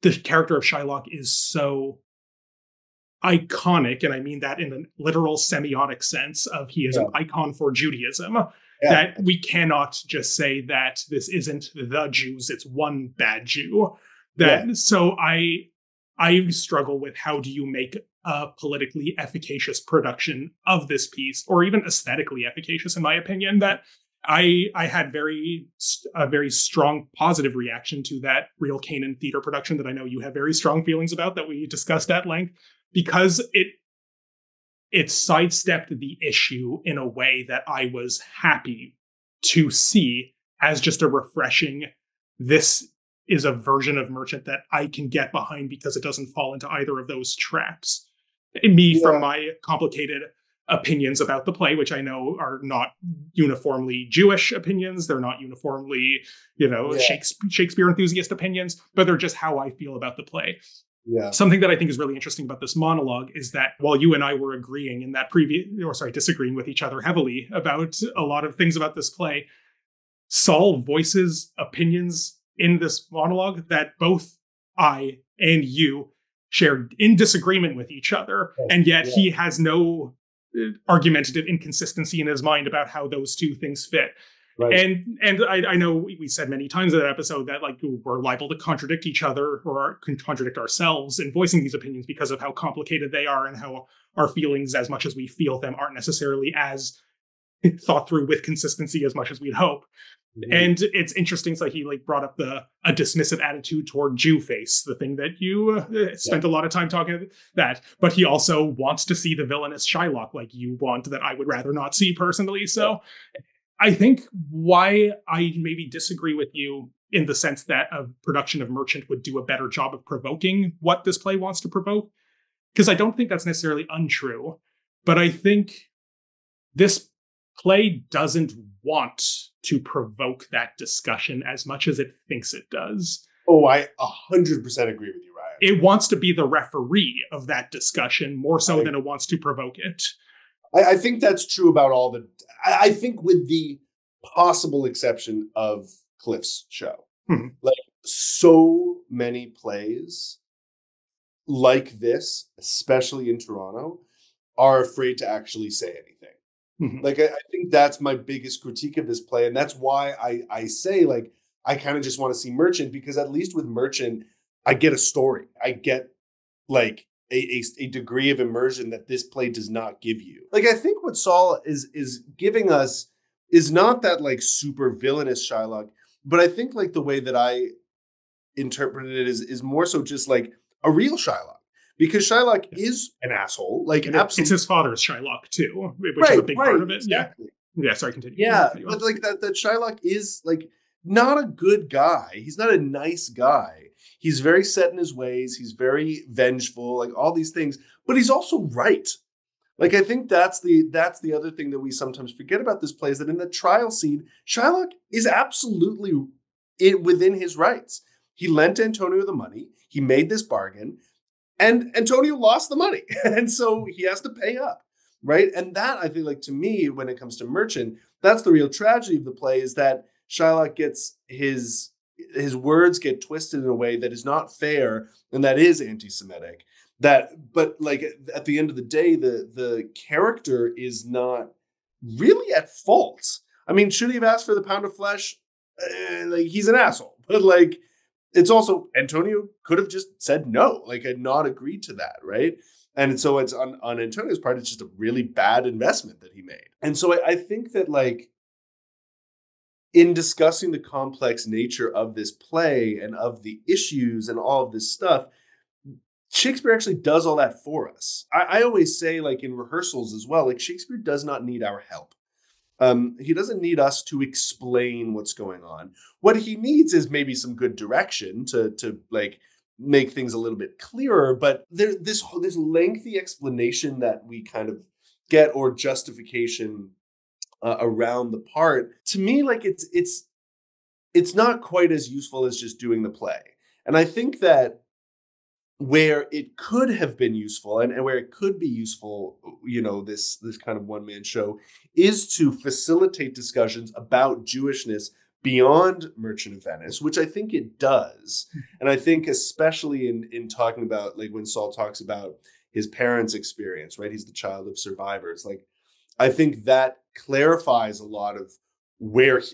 the character of Shylock is so iconic, and I mean that in the literal semiotic sense of he is an yeah, icon for Judaism, yeah, that we cannot just say that this isn't the Jews, it's one bad Jew. yeah, That so I struggle with how do you make a politically efficacious production of this piece, or even aesthetically efficacious, in my opinion. That I had a very strong positive reaction to that Real Canaan theater production that I know you have very strong feelings about that we discussed at length, because it sidestepped the issue in a way that I was happy to see as just a refreshing, this is a version of Merchant that I can get behind because it doesn't fall into either of those traps. Me, from yeah, my complicated opinions about the play, which I know are not uniformly Jewish opinions, they're not uniformly, you know, yeah, Shakespeare enthusiast opinions, but they're just how I feel about the play. yeah, Something that I think is really interesting about this monologue is that while you and I were agreeing in that previous, or sorry, disagreeing with each other heavily about a lot of things about this play, Saul voices opinions in this monologue that both I and you shared in disagreement with each other. And yet yeah, he has no argumentative inconsistency in his mind about how those two things fit. right, And I know we said many times in that episode that, like, we're liable to contradict each other or contradict ourselves in voicing these opinions because of how complicated they are and how our feelings, as much as we feel them, aren't necessarily as thought through with consistency as much as we'd hope. mhm, And it's interesting. So he like brought up a dismissive attitude toward Jew face, the thing that you yeah, spent a lot of time talking about that. But he also wants to see the villainous Shylock, like you want, that I would rather not see personally. yeah, So I think why I maybe disagree with you in the sense that a production of Merchant would do a better job of provoking what this play wants to provoke, because I don't think that's necessarily untrue, but I think this play doesn't want to provoke that discussion as much as it thinks it does. oh, I 100% agree with you, Ryan. It wants to be the referee of that discussion more so I than it wants to provoke it. I think that's true about all the. I think with the possible exception of Cliff's show, Hmm. like, so many plays like this, especially in Toronto, are afraid to actually say anything. Mhm. Like, I think that's my biggest critique of this play, and that's why I say, like, I kind of just want to see Merchant, because at least with Merchant, I get a story. I get like a degree of immersion that this play does not give you. Like, I think what Saul is giving us is not that like super villainous Shylock, but I think like the way that I interpreted it is more so just like a real Shylock. Because Shylock Yeah. is an asshole, like And it's absolutely. his father's Shylock too, which is a Right, big part right, of it. Yeah. exactly. Yeah. Sorry, continue. I didn't mean Yeah, to cut you but off. like that Shylock is like not a good guy. He's not a nice guy. He's very set in his ways. He's very vengeful, like all these things, but he's also right. Like, I think that's the other thing that we sometimes forget about this play, is that in the trial scene, Shylock is absolutely within his rights. He lent Antonio the money. He made this bargain, and Antonio lost the money, and so he has to pay up, right? And that, I feel like, to me, when it comes to Merchant, that's the real tragedy of the play, is that Shylock gets his words get twisted in a way that is not fair and that is anti-Semitic. But like at the end of the day, the character is not really at fault. I mean, should he have asked for the pound of flesh? Like, he's an asshole, but like, it's also, Antonio could have just said no, like, had not agreed to that, right? And so it's on Antonio's part, it's just a really bad investment that he made. And so I think that, like, in discussing the complex nature of this play and of the issues and all of this stuff, Shakespeare actually does all that for us. I always say, like, in rehearsals as well, like, Shakespeare does not need our help. He doesn't need us to explain what's going on. What he needs is maybe some good direction to like make things a little bit clearer. But this lengthy explanation that we kind of get, or justification around the part, to me, like, it's not quite as useful as just doing the play. And I think that where it could have been useful, and where it could be useful, this kind of one-man show, is to facilitate discussions about Jewishness beyond Merchant of Venice, which I think it does. And I think, especially in talking about, like, when Saul talks about his parents' experience, right? He's the child of survivors. Like, I think that clarifies a lot of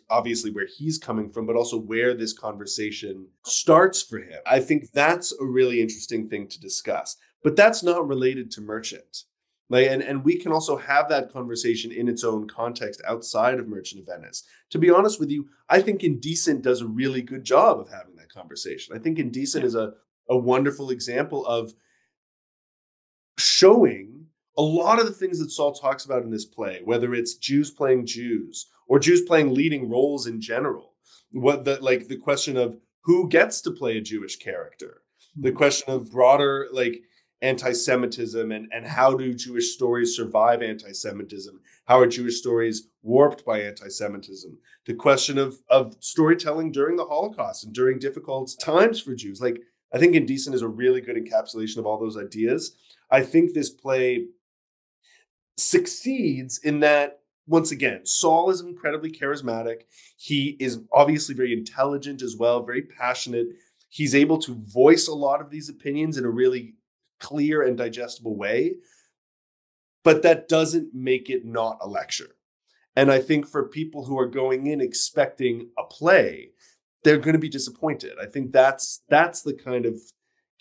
obviously where he's coming from, but also where this conversation starts for him. I think that's a really interesting thing to discuss, but that's not related to Merchant. Like, and we can also have that conversation in its own context outside of Merchant of Venice. To be honest with you, I think Indecent does a really good job of having that conversation. I think Indecent Yeah. is a wonderful example of showing a lot of the things that Saul talks about in this play, whether it's Jews playing Jews or Jews playing leading roles in general. The question of who gets to play a Jewish character, the Mhm. question of broader, like, anti-Semitism, and how do Jewish stories survive anti-Semitism? How are Jewish stories warped by anti-Semitism? The question of storytelling during the Holocaust and during difficult times for Jews. Like, I think Indecent is a really good encapsulation of all those ideas. I think this play succeeds in that, once again, Saul is incredibly charismatic. He is obviously very intelligent as well, very passionate. He's able to voice a lot of these opinions in a really clear and digestible way, but that doesn't make it not a lecture. And I think for people who are going in expecting a play, they're going to be disappointed. I think that's the kind of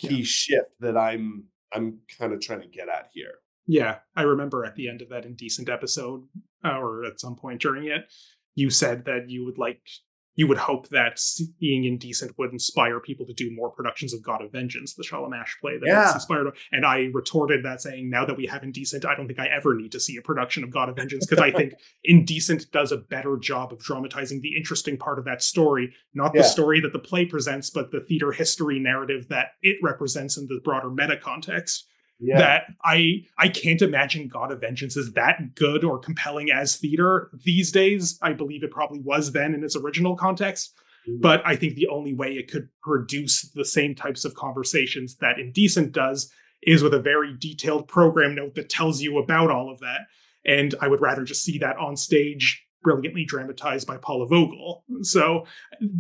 Yeah. key shift that I'm kind of trying to get at here. Yeah, I remember at the end of that Indecent episode, or at some point during it, you said that you would hope that seeing Indecent would inspire people to do more productions of God of Vengeance, the Shalamash play that it's Yeah. inspired. And I retorted that saying, now that we have Indecent, I don't think I ever need to see a production of God of Vengeance, because I think Indecent does a better job of dramatizing the interesting part of that story, not the Yeah. story that the play presents, but the theater history narrative that it represents in the broader meta context. Yeah. That I can't imagine God of Vengeance is that good or compelling as theater these days. I believe it probably was then in its original context, Mhm. but I think the only way it could produce the same types of conversations that Indecent does is with a very detailed program note that tells you about all of that. And I would rather just see that on stage brilliantly dramatized by Paula Vogel. So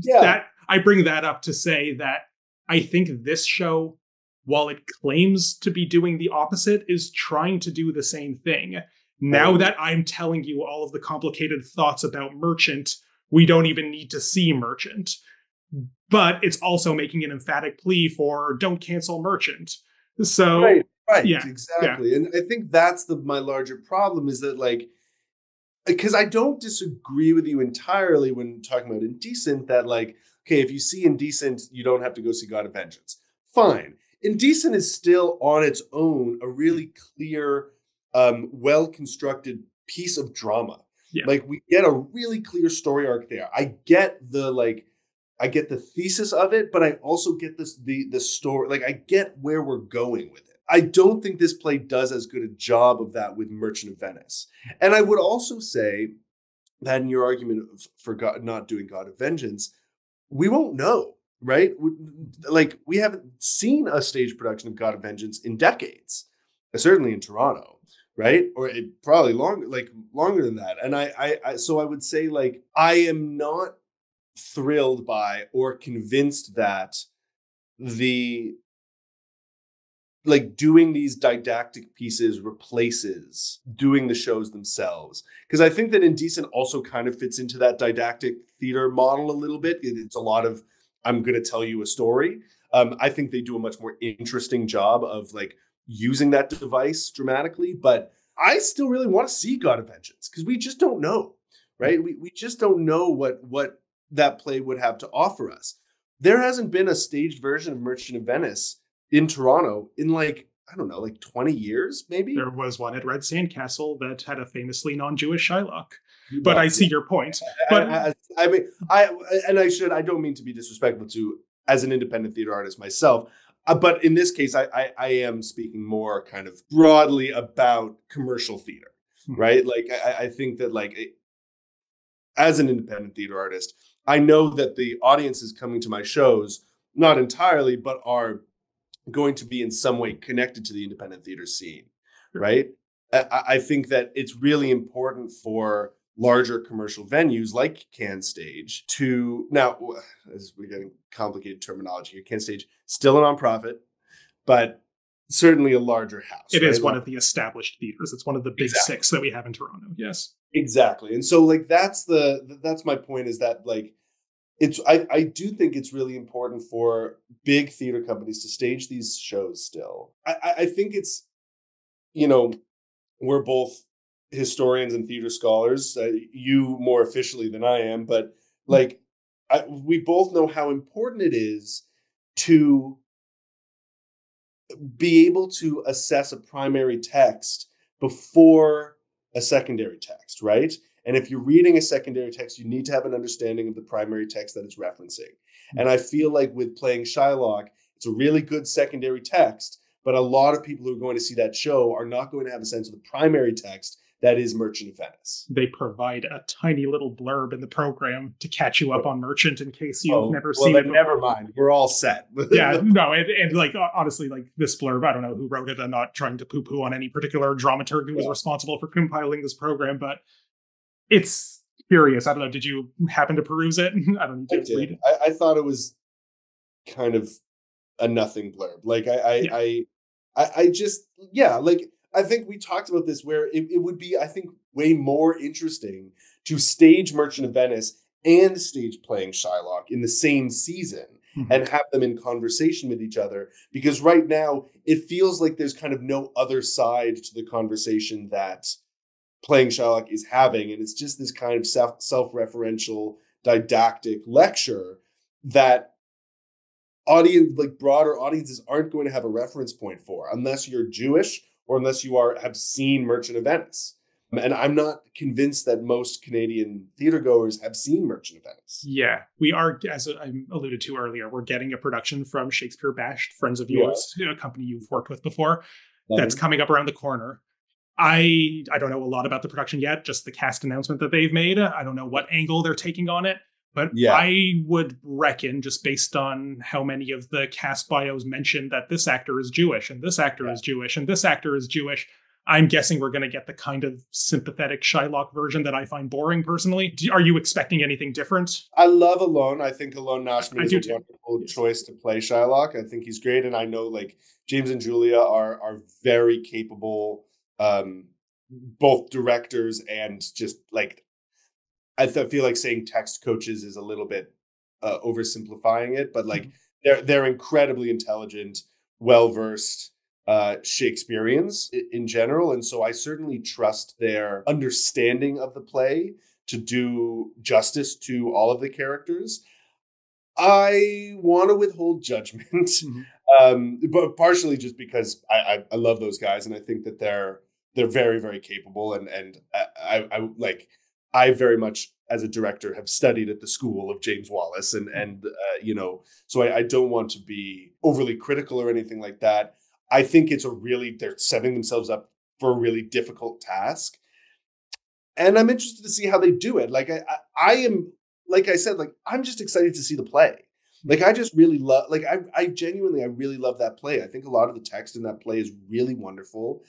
Yeah. that I bring that up to say that I think this show, while it claims to be doing the opposite, is trying to do the same thing. Now that I'm telling you all of the complicated thoughts about Merchant, we don't even need to see Merchant. But it's also making an emphatic plea for don't cancel Merchant. So, right, yeah, exactly. Yeah. And I think that's my larger problem is that, like, because I don't disagree with you entirely when talking about Indecent, that, like, okay, if you see Indecent, you don't have to go see God of Vengeance. Fine. Indecent is still on its own a really clear, well-constructed piece of drama. Yeah. Like, we get a really clear story arc there. I get the thesis of it, but I also get the story. Like, I get where we're going with it. I don't think this play does as good a job of that with Merchant of Venice. And I would also say that in your argument for not doing God of Vengeance, we won't know, right? Like, we haven't seen a stage production of God of Vengeance in decades, certainly in Toronto, right? Or probably longer than that. And so I would say, like, I am not thrilled by or convinced that doing these didactic pieces replaces doing the shows themselves. Because I think that Indecent also kind of fits into that didactic theater model a little bit. It's a lot of, I'm going to tell you a story. I think they do a much more interesting job of, like, using that device dramatically. But I still really want to see God of Vengeance because we just don't know, right? We just don't know what that play would have to offer us. There hasn't been a staged version of Merchant of Venice in Toronto in, like, I don't know, like 20 years, maybe? There was one at Red Sandcastle that had a famously non-Jewish Shylock. But I see your point. But I mean, I don't mean to be disrespectful to, as an independent theater artist myself, but in this case, I am speaking more kind of broadly about commercial theater, right? Like, I think that, like, as an independent theater artist, I know that the audiences coming to my shows, not entirely, but are going to be in some way connected to the independent theater scene, right? I think that it's really important for larger commercial venues like CanStage to, now, as we're getting complicated terminology here, CanStage, still a nonprofit, but certainly a larger house. It is one of the established theaters. It's one of the big six that we have in Toronto. Yes. Exactly. And so, like, that's my point, is that, like, I do think it's really important for big theater companies to stage these shows still. I think it's, we're both historians and theater scholars, you more officially than I am, but, like, we both know how important it is to be able to assess a primary text before a secondary text, right? And if you're reading a secondary text, you need to have an understanding of the primary text that it's referencing. And I feel like with Playing Shylock, it's a really good secondary text, but a lot of people who are going to see that show are not going to have a sense of the primary text that is Merchant of Venice. They provide a tiny little blurb in the program to catch you up on Merchant in case you've never seen it. Well, then never mind. We're all set. Yeah, no, and like, honestly, like, this blurb, I don't know who wrote it. I'm not trying to poo-poo on any particular dramaturg who was responsible for compiling this program, but it's curious. I don't know. Did you happen to peruse it? I don't need to read it. I thought it was kind of a nothing blurb. Like, I just, like, I think we talked about this, where it would be, I think, way more interesting to stage Merchant of Venice and stage Playing Shylock in the same season and have them in conversation with each other. Because right now, it feels like there's kind of no other side to the conversation that Playing Shylock is having. And it's just this kind of self-referential, didactic lecture that broader audiences aren't going to have a reference point for, unless you're Jewish or unless you have seen Merchant of Venice. And I'm not convinced that most Canadian theatergoers have seen Merchant of Venice. Yeah, we are, as I alluded to earlier, we're getting a production from Shakespeare Bashed, friends of yours, a company you've worked with before, that's coming up around the corner. I don't know a lot about the production yet, just the cast announcement that they've made. I don't know what angle they're taking on it, but I would reckon, just based on how many of the cast bios mention that this actor is Jewish and this actor is Jewish and this actor is Jewish, I'm guessing we're going to get the kind of sympathetic Shylock version that I find boring personally. Are you expecting anything different? I love Alone. I think Alone I Nashman is do a too. wonderful Yes. choice to play Shylock. I think he's great, and I know like James and Julia are very capable, both directors and just like feel like saying text coaches is a little bit oversimplifying it, but like Mhm. they're incredibly intelligent, well versed Shakespeareans in general, and so I certainly trust their understanding of the play to do justice to all of the characters. I want to withhold judgment, Mhm. but partially just because I love those guys and I think that they're very very capable and I like I very much as a director have studied at the school of James Wallace and you know, so I don't want to be overly critical or anything like that. I think it's a really they're setting themselves up for a really difficult task, and I'm interested to see how they do it. Like I am, like I said, like I'm just excited to see the play. Like I just really love, like I genuinely, I really love that play. I think a lot of the text in that play is really wonderful.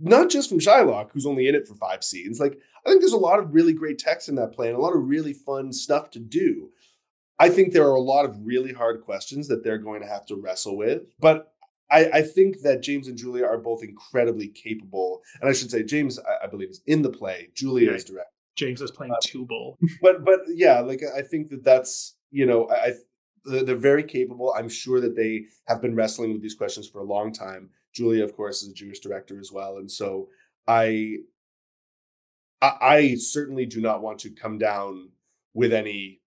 Not just from Shylock, who's only in it for 5 scenes. Like I think there's a lot of really great text in that play and a lot of really fun stuff to do. I think there are a lot of really hard questions that they're going to have to wrestle with. But I think that James and Julia are both incredibly capable. And I should say, James, I believe, is in the play. Julia Yeah, is directing. James is playing Tubal. But yeah, like I think that that's, you know, they're very capable. I'm sure that they have been wrestling with these questions for a long time. Julia, of course, is a Jewish director as well, and so I I certainly do not want to come down with any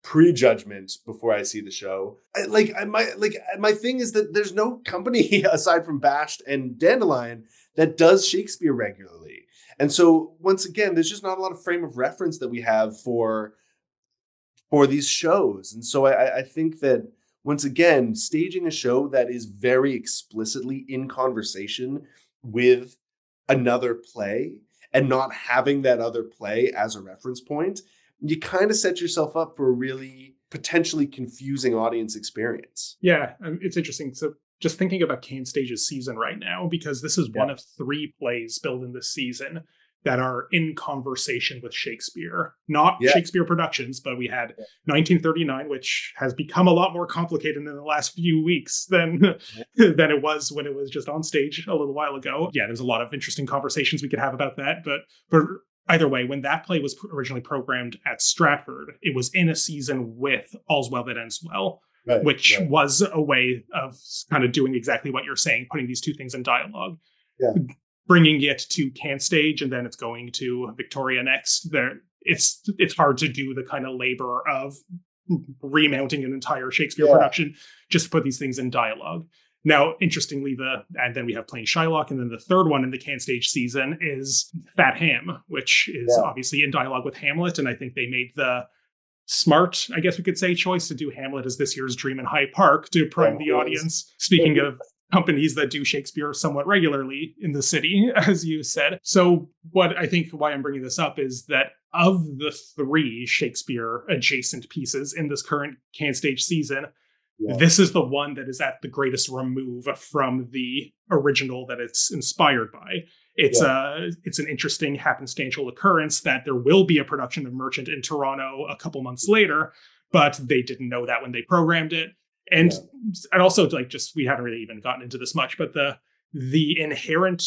prejudgment before I see the show. My thing is that there's no company aside from Bashed and Dandelion that does Shakespeare regularly. And so once again, there's just not a lot of frame of reference that we have for these shows. And so I think that once again, staging a show that is very explicitly in conversation with another play and not having that other play as a reference point, you kind of set yourself up for a really potentially confusing audience experience. Yeah, it's interesting. So just thinking about Cane Stage's season right now, because this is Yeah. one of 3 plays built in this season that are in conversation with Shakespeare. Not Yeah. Shakespeare productions, but we had 1939, which has become a lot more complicated in the last few weeks than than it was when it was just on stage a little while ago. Yeah, there's a lot of interesting conversations we could have about that, but either way, when that play was originally programmed at Stratford, it was in a season with All's Well That Ends Well, Right. which Right. was a way of kind of doing exactly what you're saying, putting these two things in dialogue, Yeah. bringing it to Can Stage, and then it's going to Victoria next. There, it's hard to do the kind of labor of remounting an entire Shakespeare Yeah. production just to put these things in dialogue. Now, interestingly, and then we have Playing Shylock, and then the third one in the Can Stage season is Fat Ham, which is Yeah. obviously in dialogue with Hamlet, and I think they made the smart, I guess we could say, choice to do Hamlet as this year's Dream in Hyde Park to Yeah. prime the audience. Speaking of companies that do Shakespeare somewhat regularly in the city, as you said. So what I think why I'm bringing this up is that of the 3 Shakespeare adjacent pieces in this current Can Stage season, Yeah. this is the one that is at the greatest remove from the original that it's inspired by. It's an interesting happenstantial occurrence that there will be a production of Merchant in Toronto a couple months later, but they didn't know that when they programmed it. And Yeah. and also like just we haven't really even gotten into this much, but the inherent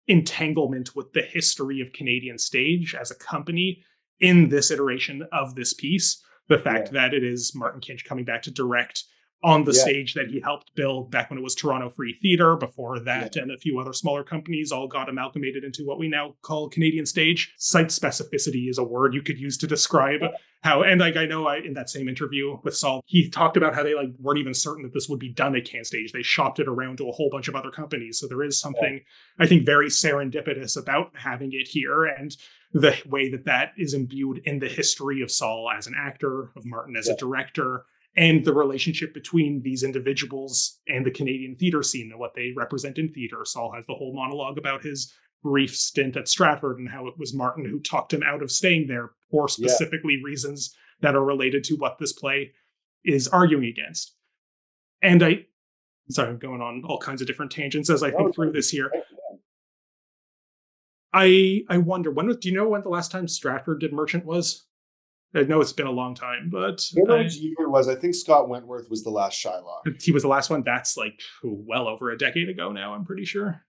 entanglement with the history of Canadian stage as a company in this iteration of this piece. The fact Yeah. that it is Martin Kinch coming back to direct on the Yeah. stage that he helped build back when it was Toronto Free Theatre. Before Yeah. that, and a few other smaller companies all got amalgamated into what we now call Canadian stage. Site specificity is a word you could use to describe how. And like I know, in that same interview with Saul, he talked about how they like weren't even certain that this would be done at Can Stage. They shopped it around to a whole bunch of other companies. So there is something I think very serendipitous about having it here, and the way that that is imbued in the history of Saul as an actor, of Martin as Yeah. a director, and the relationship between these individuals and the Canadian theater scene and what they represent in theater. Saul has the whole monologue about his brief stint at Stratford and how it was Martin who talked him out of staying there for Yeah. specifically reasons that are related to what this play is arguing against. And sorry, I'm going on all kinds of different tangents as I No, think through this here. no. I wonder do you know when the last time Stratford did Merchant was? I know it's been a long time, but I don't know which year it was. I think Scott Wentworth was the last Shylock. he was the last one. That's like well over a decade ago now, I'm pretty sure.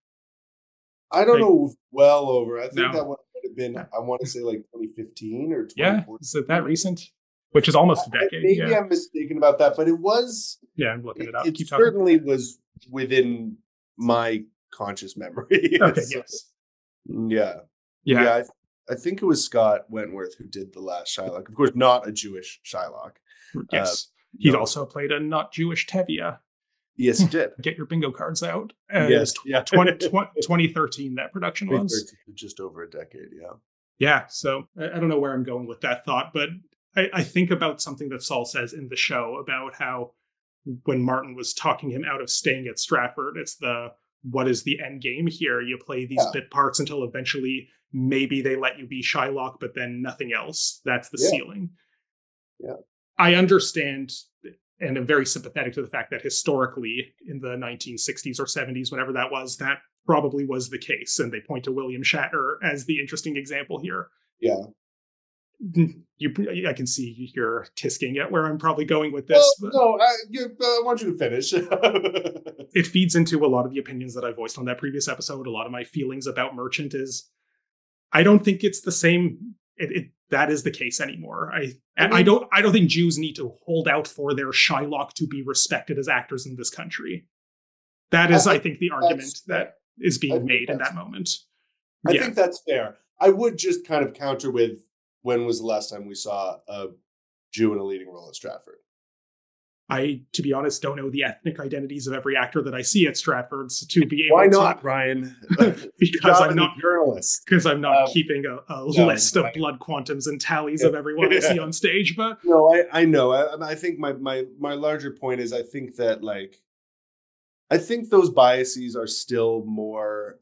I don't Like, know, well over. I think no. that one might have been, I want to say like 2015 or Yeah, 2014. is it that recent? Which is almost a decade. Maybe Yeah. I'm mistaken about that, but it was, Yeah, I'm looking it up. it Keep talking. certainly was within my conscious memory. Okay, So, yes. yeah. Yeah. Yeah. I think it was Scott Wentworth who did the last Shylock. Of course, not a Jewish Shylock. Yes. He's No. also played a not Jewish Tevye. Yes, he did. Get your bingo cards out. It was Yes. Yeah. 2013 that production was. 2013, just over a decade. Yeah. Yeah, so I don't know where I'm going with that thought, but I think about something that Saul says in the show about how when Martin was talking him out of staying at Stratford, it's the what is the end game here? You play these Yeah. bit parts until eventually maybe they let you be Shylock, but then nothing else. That's the ceiling. Yeah. I understand and am very sympathetic to the fact that historically in the 1960s or 70s, whenever that was, that probably was the case. And they point to William Shatner as the interesting example here. Yeah. I can see you're tisking at where I'm probably going with this. Well, no, I want you to finish. It feeds into a lot of the opinions that I voiced on that previous episode. A lot of my feelings about Merchant is I don't think it's the same. That is the case anymore. I don't think Jews need to hold out for their Shylock to be respected as actors in this country. That is, I think, the argument that is being made in that moment. I think that's fair. I would just kind of counter with, when was the last time we saw a Jew in a leading role at Stratford? I, to be honest, don't know the ethnic identities of every actor that I see at Stratford's to be able Why to. Why not, Ryan? Because I'm not journalist. Because I'm not keeping a list of blood quantums and tallies of everyone I see on stage. But no, I know. I think my larger point is I think that I think those biases are still more.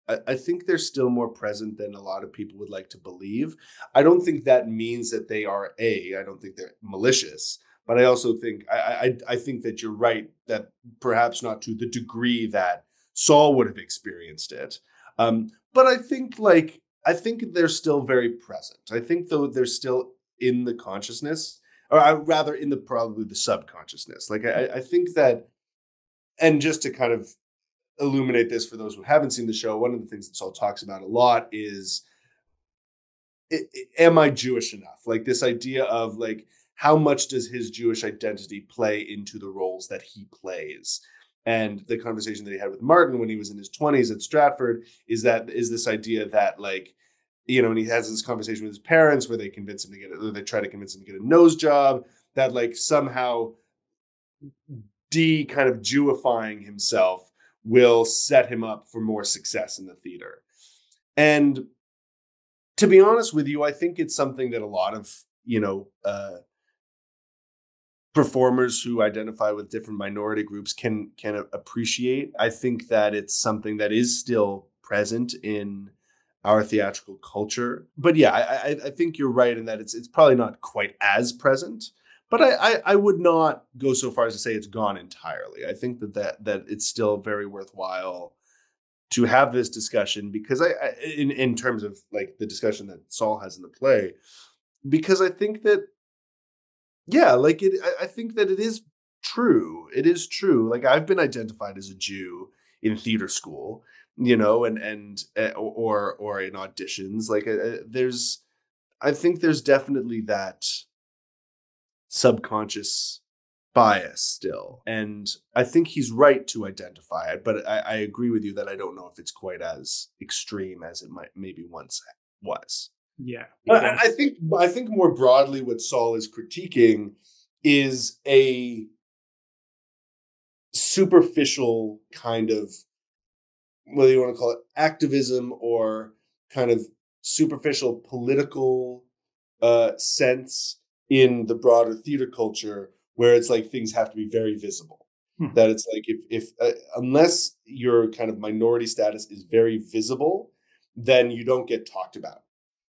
I think they're still more present than a lot of people would like to believe. I don't think that means that they are I don't think they're malicious, but I also think I think that you're right that perhaps not to the degree that Saul would have experienced it. But I think they're still very present. I think though they're still in the consciousness, or rather in the probably the subconsciousness. I think that, and just to kind of illuminate this for those who haven't seen the show, one of the things that Saul talks about a lot is, am I Jewish enough? Like this idea of how much does his Jewish identity play into the roles that he plays? And the conversation that he had with Martin when he was in his 20s at Stratford is this idea that and he has this conversation with his parents where they convince him to they try to convince him to get a nose job, that somehow kind of Jewifying himself will set him up for more success in the theater. And to be honest with you, I think it's something that a lot of, performers who identify with different minority groups can appreciate. I think that it's something that is still present in our theatrical culture. But yeah, I think you're right in that it's probably not quite as present. But I would not go so far as to say it's gone entirely. I think that it's still very worthwhile to have this discussion, because in terms of the discussion that Saul has in the play, because I think that I think that it is true. It is true. I've been identified as a Jew in theater school, and or in auditions. I think there's definitely that subconscious bias still, and I think he's right to identify it, but I agree with you that I don't know if it's quite as extreme as it maybe once was. Yeah, I think more broadly what Saul is critiquing is a superficial kind of, whether you want to call it activism or kind of superficial political sense in the broader theater culture, where it's things have to be very visible. That it's if unless your kind of minority status is very visible, then you don't get talked about.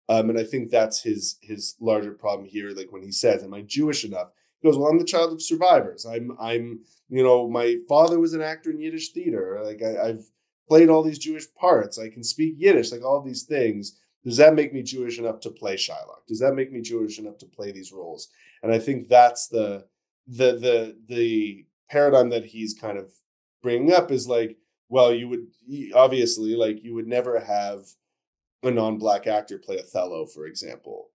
And I think that's his larger problem here. When he says, "Am I Jewish enough?" He goes, "Well, I'm the child of survivors. I'm my father was an actor in Yiddish theater. played all these Jewish parts. I can speak Yiddish, like all these things. Does that make me Jewish enough to play Shylock? Does that make me Jewish enough to play these roles? And I think that's the paradigm that he's kind of bringing up is like, well, obviously, like, you would never have a non-black actor play Othello, for example.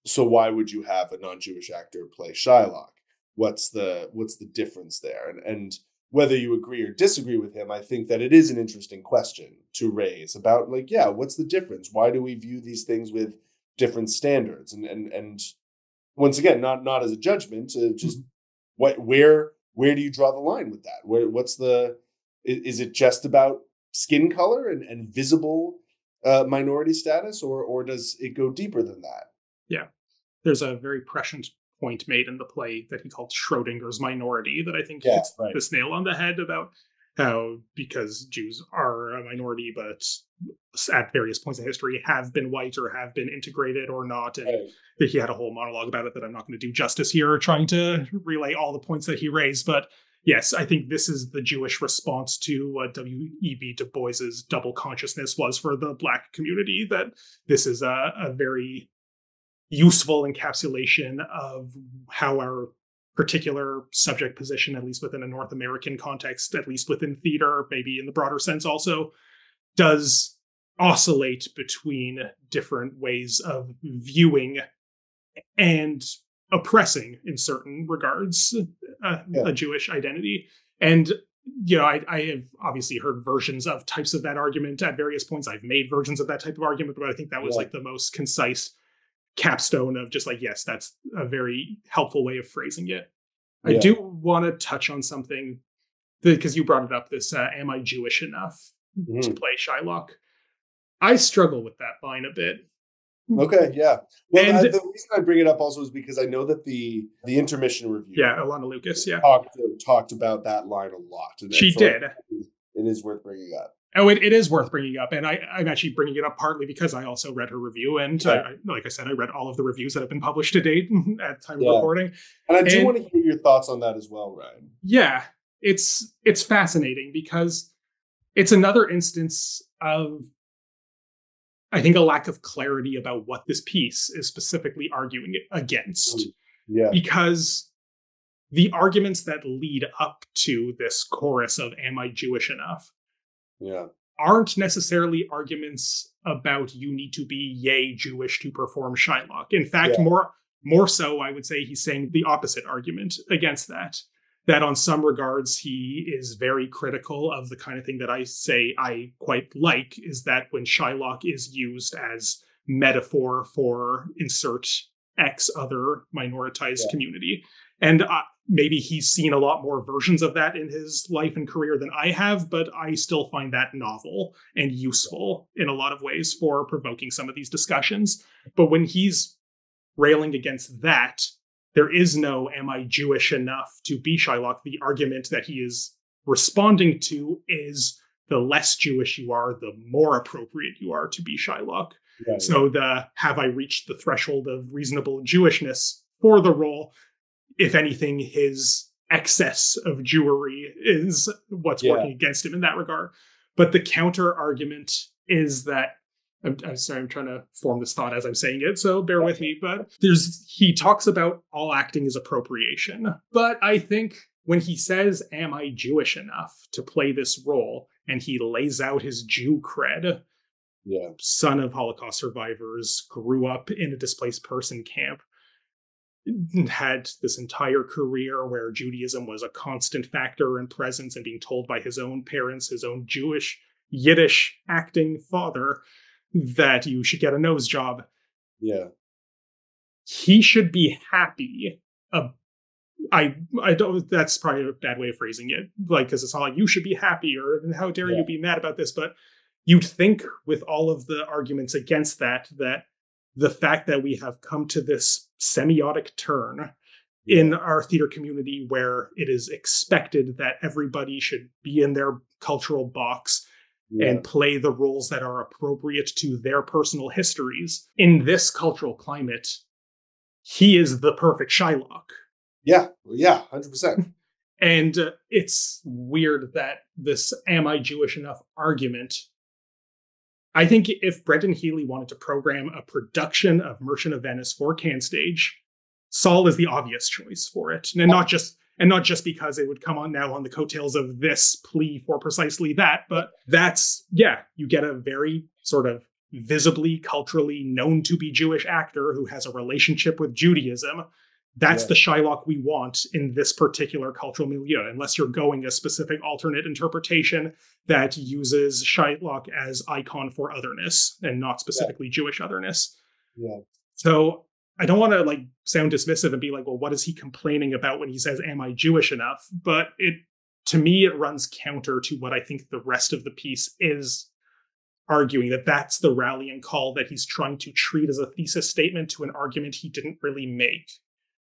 So why would you have a non-Jewish actor play Shylock? What's the difference there? And whether you agree or disagree with him, I think that it is an interesting question to raise about, like, yeah, what's the difference? Why do we view these things with different standards? And once again, not as a judgment, just where do you draw the line with that? Is it just about skin color and visible minority status, or does it go deeper than that? Yeah. There's a very prescient point made in the play that he called Schrodinger's minority that I think hits this nail on the head about how, because Jews are a minority, but at various points in history have been white or have been integrated or not. And he had a whole monologue about it that I'm not going to do justice here, trying to relay all the points that he raised. But yes, I think this is the Jewish response to what W.E.B. Du Bois's double consciousness was for the Black community, that this is a very useful encapsulation of how our particular subject position, at least within a North American context, at least within theater, maybe in the broader sense also, does oscillate between different ways of viewing and oppressing, in certain regards, a Jewish identity. And I have obviously heard versions of types of that argument at various points. I've made versions of that type of argument, but I think that was like the most concise capstone of just like, yes, that's a very helpful way of phrasing it. I do want to touch on something because you brought it up, this am I Jewish enough to play Shylock? I struggle with that line a bit. Okay, yeah. Well, the reason I bring it up also is because I know that the intermission review, Alana Lucas, talked about that line a lot. And she did. It is worth bringing up. Oh, it is worth bringing up. And I'm actually bringing it up partly because I also read her review. And like I said, I read all of the reviews that have been published to date at time of recording. And I do want to hear your thoughts on that as well, Ryan. Yeah, it's fascinating because it's another instance of, I think, a lack of clarity about what this piece is specifically arguing against. Yeah. Because the arguments that lead up to this chorus of am I Jewish enough aren't necessarily arguments about you need to be yay Jewish to perform Shylock. In fact, more so, I would say he's saying the opposite argument against that. That on some regards, he is very critical of the kind of thing that I say I quite like, is that when Shylock is used as metaphor for insert X other minoritized community. And maybe he's seen a lot more versions of that in his life and career than I have, but I still find that novel and useful in a lot of ways for provoking some of these discussions. But when he's railing against that, there is no am I Jewish enough to be Shylock. The argument that he is responding to is the less Jewish you are, the more appropriate you are to be Shylock. So the have I reached the threshold of reasonable Jewishness for the role? If anything, his excess of Jewry is what's working against him in that regard. But the counter argument is that, I'm sorry, I'm trying to form this thought as I'm saying it, so bear with me, but he talks about all acting is appropriation. But I think when he says, am I Jewish enough to play this role? And he lays out his Jew cred, son of Holocaust survivors, grew up in a displaced person camp, had this entire career where Judaism was a constant factor and presence, and being told by his own parents, his own Jewish, Yiddish acting father, that you should get a nose job. Yeah. He should be happy. I don't, that's probably a bad way of phrasing it. Like, because it's not like you should be happy or how dare you be mad about this. But you'd think with all of the arguments against that the fact that we have come to this semiotic turn in our theater community where it is expected that everybody should be in their cultural box and play the roles that are appropriate to their personal histories. In this cultural climate, he is the perfect Shylock. Yeah, 100%. And it's weird that this "am I Jewish enough" argument, I think if Brendan Healy wanted to program a production of Merchant of Venice for CanStage, Saul is the obvious choice for it. And not just because it would come on now on the coattails of this plea for precisely that, but that's, yeah, you get a very sort of visibly, culturally known to be Jewish actor who has a relationship with Judaism. That's the Shylock we want in this particular cultural milieu, unless you're going a specific alternate interpretation that uses Shylock as icon for otherness and not specifically Jewish otherness. Yeah. So I don't want to like sound dismissive and be like, well, what is he complaining about when he says, "Am I Jewish enough?" But to me, it runs counter to what I think the rest of the piece is arguing, that that's the rallying call that he's trying to treat as a thesis statement to an argument he didn't really make.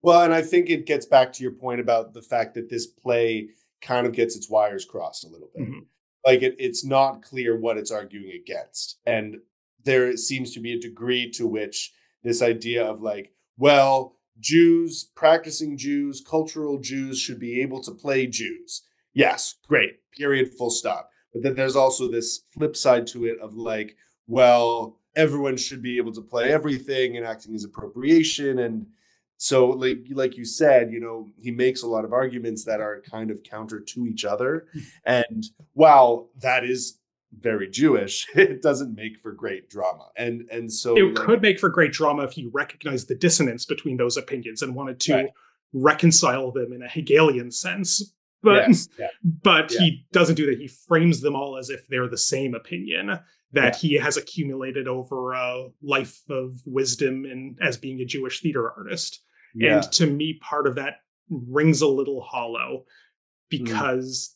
Well, and I think it gets back to your point about the fact that this play kind of gets its wires crossed a little bit. Mm-hmm. Like it's not clear what it's arguing against. And there seems to be a degree to which this idea of like, well, Jews, practicing Jews, cultural Jews should be able to play Jews. Yes, great, period, full stop. But then there's also this flip side to it of like, well, everyone should be able to play everything and acting as appropriation. And so like you said, he makes a lot of arguments that are kind of counter to each other. And while that is very Jewish, it doesn't make for great drama. And so it could make for great drama if you recognized the dissonance between those opinions and wanted to reconcile them in a Hegelian sense. But he doesn't do that. He frames them all as if they're the same opinion that he has accumulated over a life of wisdom and as being a Jewish theater artist. Yeah. And to me, part of that rings a little hollow because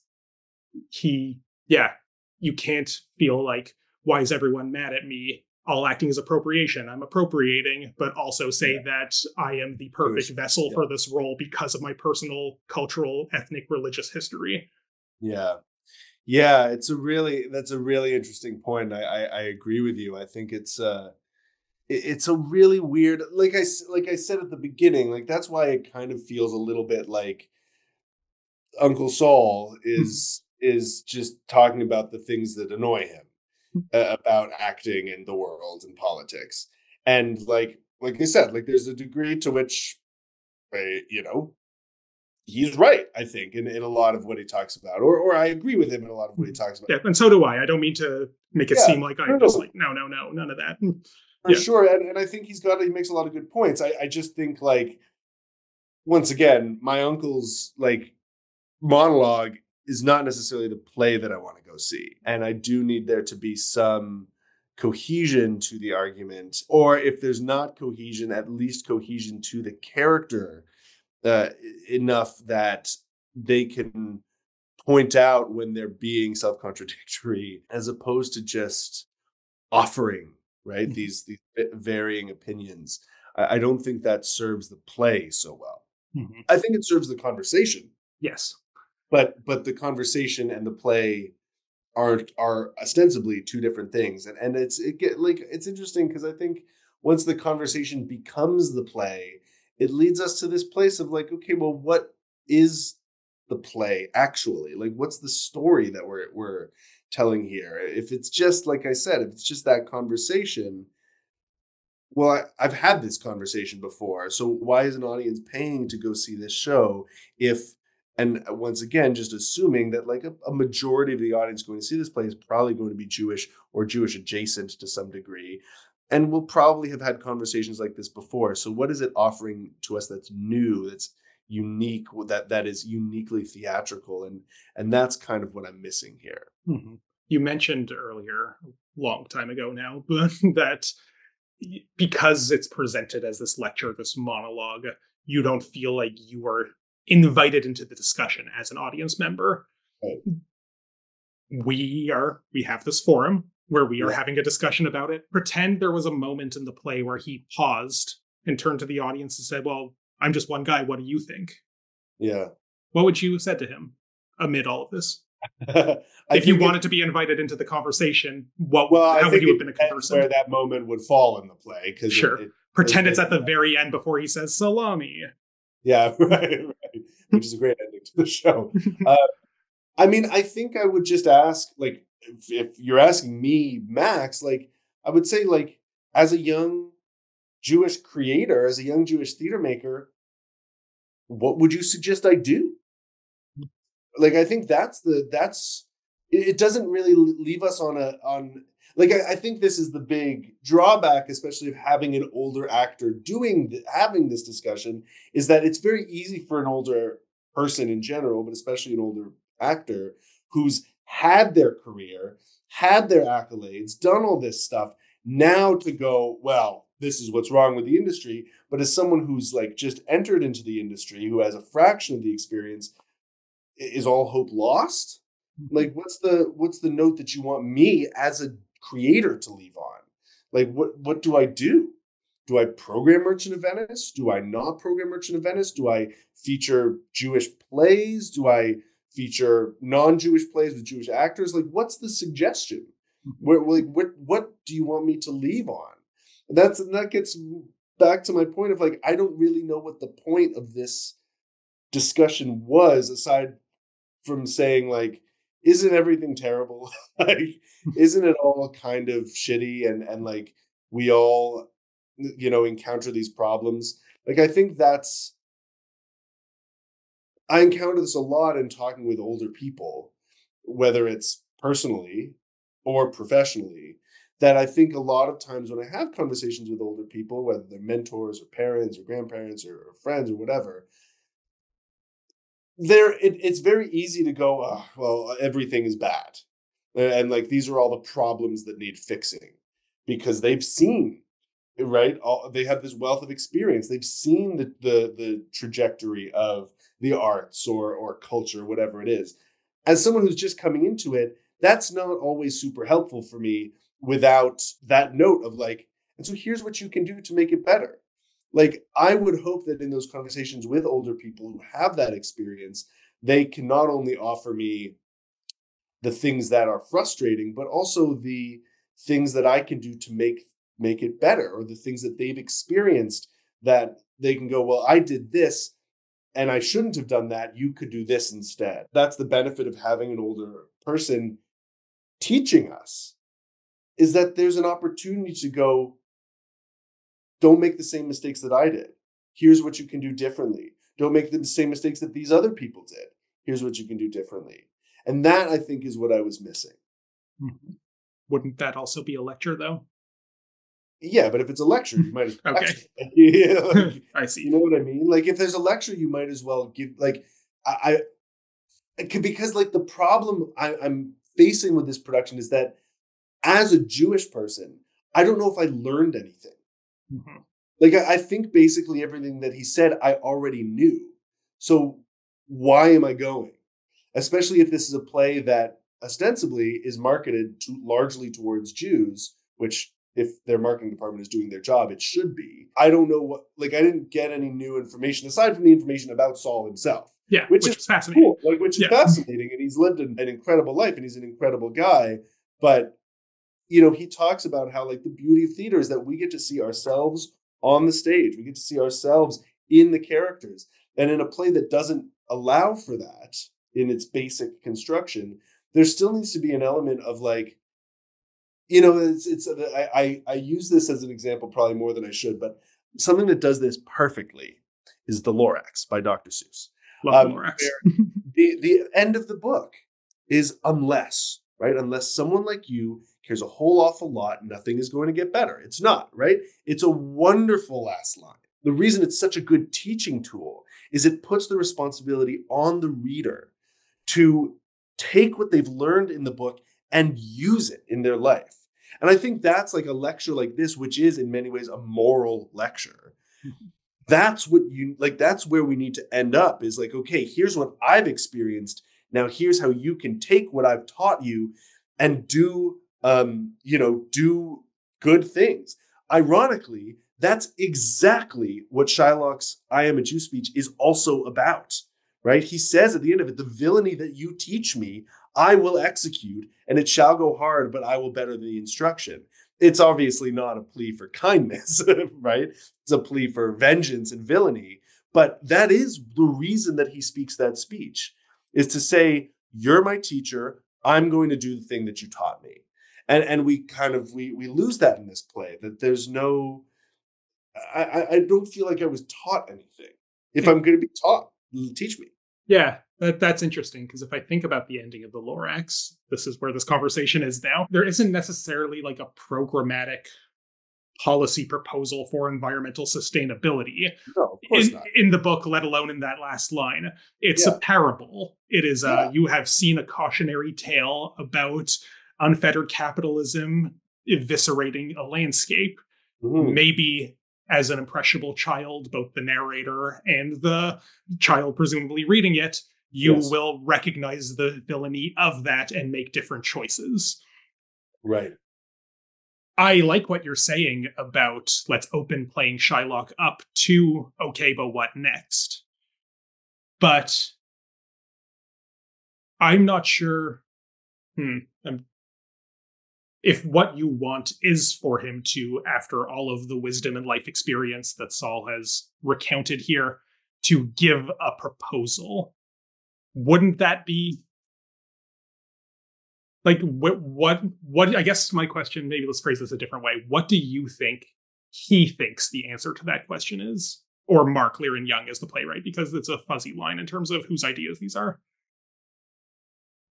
you can't feel like, why is everyone mad at me? All acting is appropriation. I'm appropriating, but also say that I am the perfect vessel for this role because of my personal, cultural, ethnic, religious history. Yeah. Yeah, that's a really interesting point. I agree with you. I think it's a really weird, like I said at the beginning, like that's why it kind of feels a little bit like Uncle Saul is just talking about the things that annoy him about acting and the world and politics. And like I said, like there's a degree to which, he's right, I think, in a lot of what he talks about, or I agree with him in a lot of what he talks about. Yeah, and so do I. I don't mean to make it seem like I'm just like, no, none of that. For sure. And I think he makes a lot of good points. I just think like, once again, my uncle's like monologue is not necessarily the play that I want to go see. And I do need there to be some cohesion to the argument, or if there's not cohesion, at least cohesion to the character enough that they can point out when they're being self-contradictory, as opposed to just offering, right, these varying opinions. I don't think that serves the play so well. Mm-hmm. I think it serves the conversation. Yes. But the conversation and the play are ostensibly two different things. And it's interesting because I think once the conversation becomes the play, it leads us to this place of like, okay, well, what is the play actually? Like, what's the story that we're telling here? If it's just, like I said, if it's just that conversation, well, I've had this conversation before. So why is an audience paying to go see this show and once again, just assuming that like a majority of the audience going to see this play is probably going to be Jewish or Jewish adjacent to some degree. And we'll probably have had conversations like this before. So what is it offering to us that's new, that's unique, that is uniquely theatrical? And that's kind of what I'm missing here. Mm-hmm. You mentioned earlier, a long time ago now, that because it's presented as this lecture, this monologue, you don't feel like you are invited into the discussion as an audience member. Right. We have this forum where we are having a discussion about it. Pretend there was a moment in the play where he paused and turned to the audience and said, well, I'm just one guy. What do you think? Yeah. What would you have said to him amid all of this? If you wanted to be invited into the conversation, how would you have been a conversant? Where that moment would fall in the play. Sure. Pretend it's at the very end before he says salami. Yeah, right. Which is a great ending. to the show. I mean, I think I would just ask, like, if you're asking me, Max, like, I would say, like, as a young Jewish creator, as a young Jewish theater maker, what would you suggest I do? Like, I think it doesn't really leave us on like, I think this is the big drawback, especially of having an older actor having this discussion, is that it's very easy for an older person in general, but especially an older actor who's had their career, had their accolades, done all this stuff, now to go, well, this is what's wrong with the industry. But as someone who's like just entered into the industry, who has a fraction of the experience, is all hope lost? Like, what's the note that you want me as a creator to leave on? Like, what do I do? Do I program Merchant of Venice? Do I not program Merchant of Venice? Do I feature Jewish plays? Do I feature non-Jewish plays with Jewish actors? Like, what's the suggestion? What do you want me to leave on? That gets back to my point of, like, I don't really know what the point of this discussion was, aside from saying, like, isn't everything terrible? Like, isn't it all kind of shitty, and like, we all, encounter these problems? Like, I think I encounter this a lot in talking with older people, whether it's personally or professionally, that I think a lot of times when I have conversations with older people, whether they're mentors or parents or grandparents or friends or whatever, it's very easy to go, oh, well, everything is bad, and like, these are all the problems that need fixing, because they've seen, right, they have this wealth of experience. They've seen the trajectory of the arts or culture, whatever it is. As someone who's just coming into it, that's not always super helpful for me, without that note of, like, and so here's what you can do to make it better. Like, I would hope that in those conversations with older people who have that experience, they can not only offer me the things that are frustrating, but also the things that I can do to make it better, or the things that they've experienced that they can go, well, I did this and I shouldn't have done that. You could do this instead. That's the benefit of having an older person teaching us, is that there's an opportunity to go, don't make the same mistakes that I did. Here's what you can do differently. Don't make the same mistakes that these other people did. Here's what you can do differently. And that, I think, is what I was missing. Mm-hmm. Wouldn't that also be a lecture, though? Yeah, but if it's a lecture, you might as well. Okay. Like, I see. You know what I mean? Like, if there's a lecture, you might as well give, like, because, like, the problem I'm facing with this production is that, as a Jewish person, I don't know if I learned anything. Mm-hmm. Like, I think basically everything that he said, I already knew. So why am I going? Especially if this is a play that ostensibly is marketed largely towards Jews, which, if their marketing department is doing their job, it should be. I don't know I didn't get any new information aside from the information about Saul himself. Yeah, which is fascinating. Cool, which is fascinating. And he's lived an incredible life, and he's an incredible guy. But, he talks about how, like, the beauty of theater is that we get to see ourselves on the stage. We get to see ourselves in the characters. And in a play that doesn't allow for that in its basic construction, there still needs to be an element of, like, I use this as an example probably more than I should, but something that does this perfectly is The Lorax by Dr. Seuss. Love Lorax. The end of the book is unless someone like you cares a whole awful lot, nothing is going to get better. It's not, right? It's a wonderful last line. The reason it's such a good teaching tool is it puts the responsibility on the reader to take what they've learned in the book and use it in their life. And I think that's, like, a lecture like this, which is in many ways a moral lecture. Mm-hmm. That's where we need to end up, is like, okay, here's what I've experienced. Now here's how you can take what I've taught you and do good things. Ironically, that's exactly what Shylock's I Am a Jew speech is also about, right? He says at the end of it, the villainy that you teach me, I will execute, and it shall go hard, but I will better the instruction. It's obviously not a plea for kindness, right? It's a plea for vengeance and villainy, But that is the reason that he speaks that speech, is to say, you're my teacher. I'm going to do the thing that you taught me. And we kind of, we lose that in this play, that there's no, I don't feel like I was taught anything. If I'm going to be taught, teach me. Yeah, that's interesting, because if I think about the ending of the Lorax, this is where this conversation is now. There isn't necessarily like a programmatic policy proposal for environmental sustainability No, of course not. in the book, let alone in that last line. It's a parable. It is you have seen a cautionary tale about unfettered capitalism eviscerating a landscape. Mm-hmm. Maybe as an impressionable child, both the narrator and the child presumably reading it, you will recognize the villainy of that and make different choices. Right. I like what you're saying about let's open Playing Shylock up to, okay, but what next? But I'm not sure if what you want is for him to, after all of the wisdom and life experience that Saul has recounted here, to give a proposal. Wouldn't that be like what I guess my question, maybe let's phrase this a different way. What do you think he thinks the answer to that question is? Or Mark Leiren-Young as the playwright, because it's a fuzzy line in terms of whose ideas these are.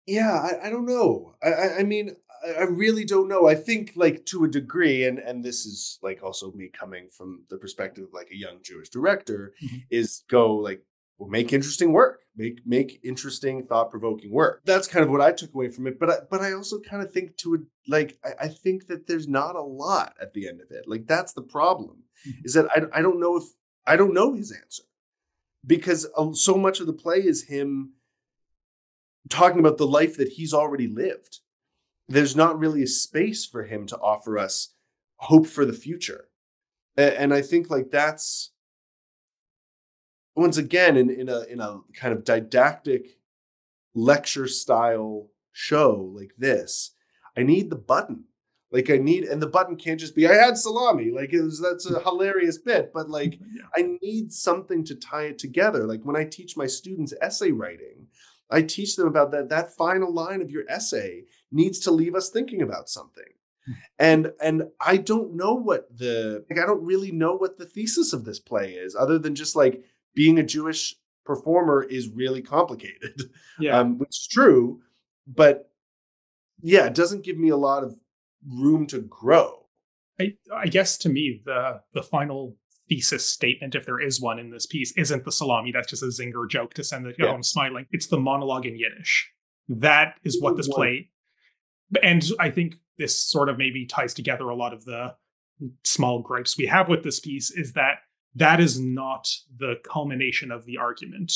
Yeah, I don't know. I mean, I really don't know. I think, like, to a degree, and this is like also me coming from the perspective of like a young Jewish director, is go like, well, make interesting work, make interesting, thought-provoking work. That's kind of what I took away from it. But I also kind of think I think that there's not a lot at the end of it. Like, that's the problem, is that I don't know his answer, because so much of the play is him talking about the life that he's already lived. There's not really a space for him to offer us hope for the future. And I think like that's, once again, in a kind of didactic lecture style show like this, I need the button. And the button can't just be, I had salami. Like, that's a hilarious bit, but like, I need something to tie it together. Like, when I teach my students essay writing, I teach them about that final line of your essay needs to leave us thinking about something. And I don't know I don't really know what the thesis of this play is, other than just like, being a Jewish performer is really complicated, which is true, but yeah, it doesn't give me a lot of room to grow. I guess to me, the final thesis statement, if there is one in this piece, isn't the salami. That's just a zinger joke to send the go home smiling. It's the monologue in Yiddish. That is what this play, and I think this sort of maybe ties together a lot of the small gripes we have with this piece, is that is not the culmination of the argument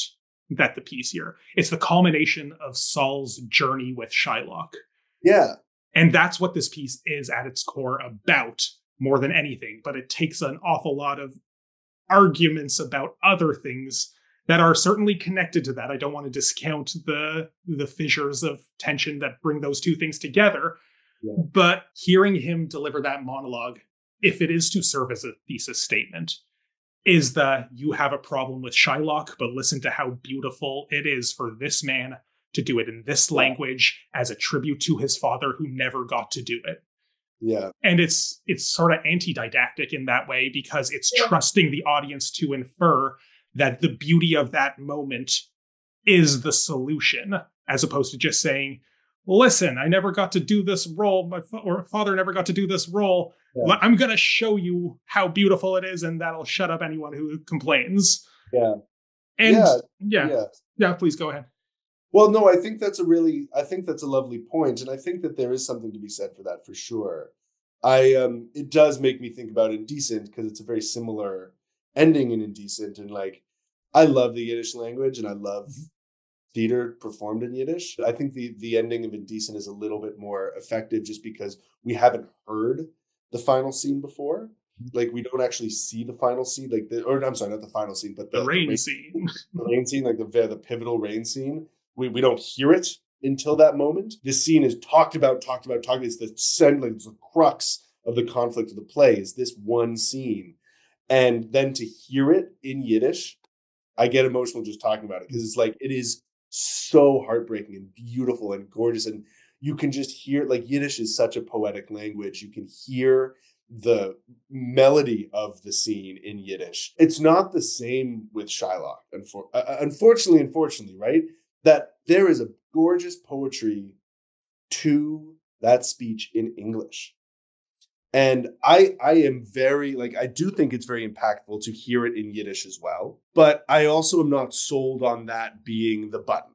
that the piece here. It's the culmination of Saul's journey with Shylock. Yeah. And that's what this piece is at its core about, more than anything. But it takes an awful lot of arguments about other things that are certainly connected to that. I don't want to discount the fissures of tension that bring those two things together. Yeah. But hearing him deliver that monologue, if it is to serve as a thesis statement, is that you have a problem with Shylock, but listen to how beautiful it is for this man to do it in this language as a tribute to his father who never got to do it. Yeah. And it's sort of anti-didactic in that way, because it's trusting the audience to infer that the beauty of that moment is the solution, as opposed to just saying, listen, I never got to do this role. My father never got to do this role. Yeah. I'm going to show you how beautiful it is, and that'll shut up anyone who complains. Yeah. And yeah, please go ahead. Well, no, I think that's a lovely point. And I think that there is something to be said for that, for sure. It does make me think about Indecent, because it's a very similar ending in Indecent. And like, I love the Yiddish language, and I love theater performed in Yiddish. I think the ending of Indecent is a little bit more effective, just because we haven't heard the final scene before. Like, we don't actually see the final scene, I'm sorry, not the final scene, but the rain scene. The rain scene, like the pivotal rain scene. We don't hear it until that moment. This scene is talked about. It's the crux of the conflict of the play, is this one scene. And then to hear it in Yiddish I get emotional just talking about it because it's like it is so heartbreaking and beautiful and gorgeous, and you can just hear, like, Yiddish is such a poetic language. You can hear the melody of the scene in Yiddish. It's not the same with Shylock, unfortunately, right? That there is a gorgeous poetry to that speech in English. And I am very, like, I do think it's very impactful to hear it in Yiddish as well. But I also am not sold on that being the button.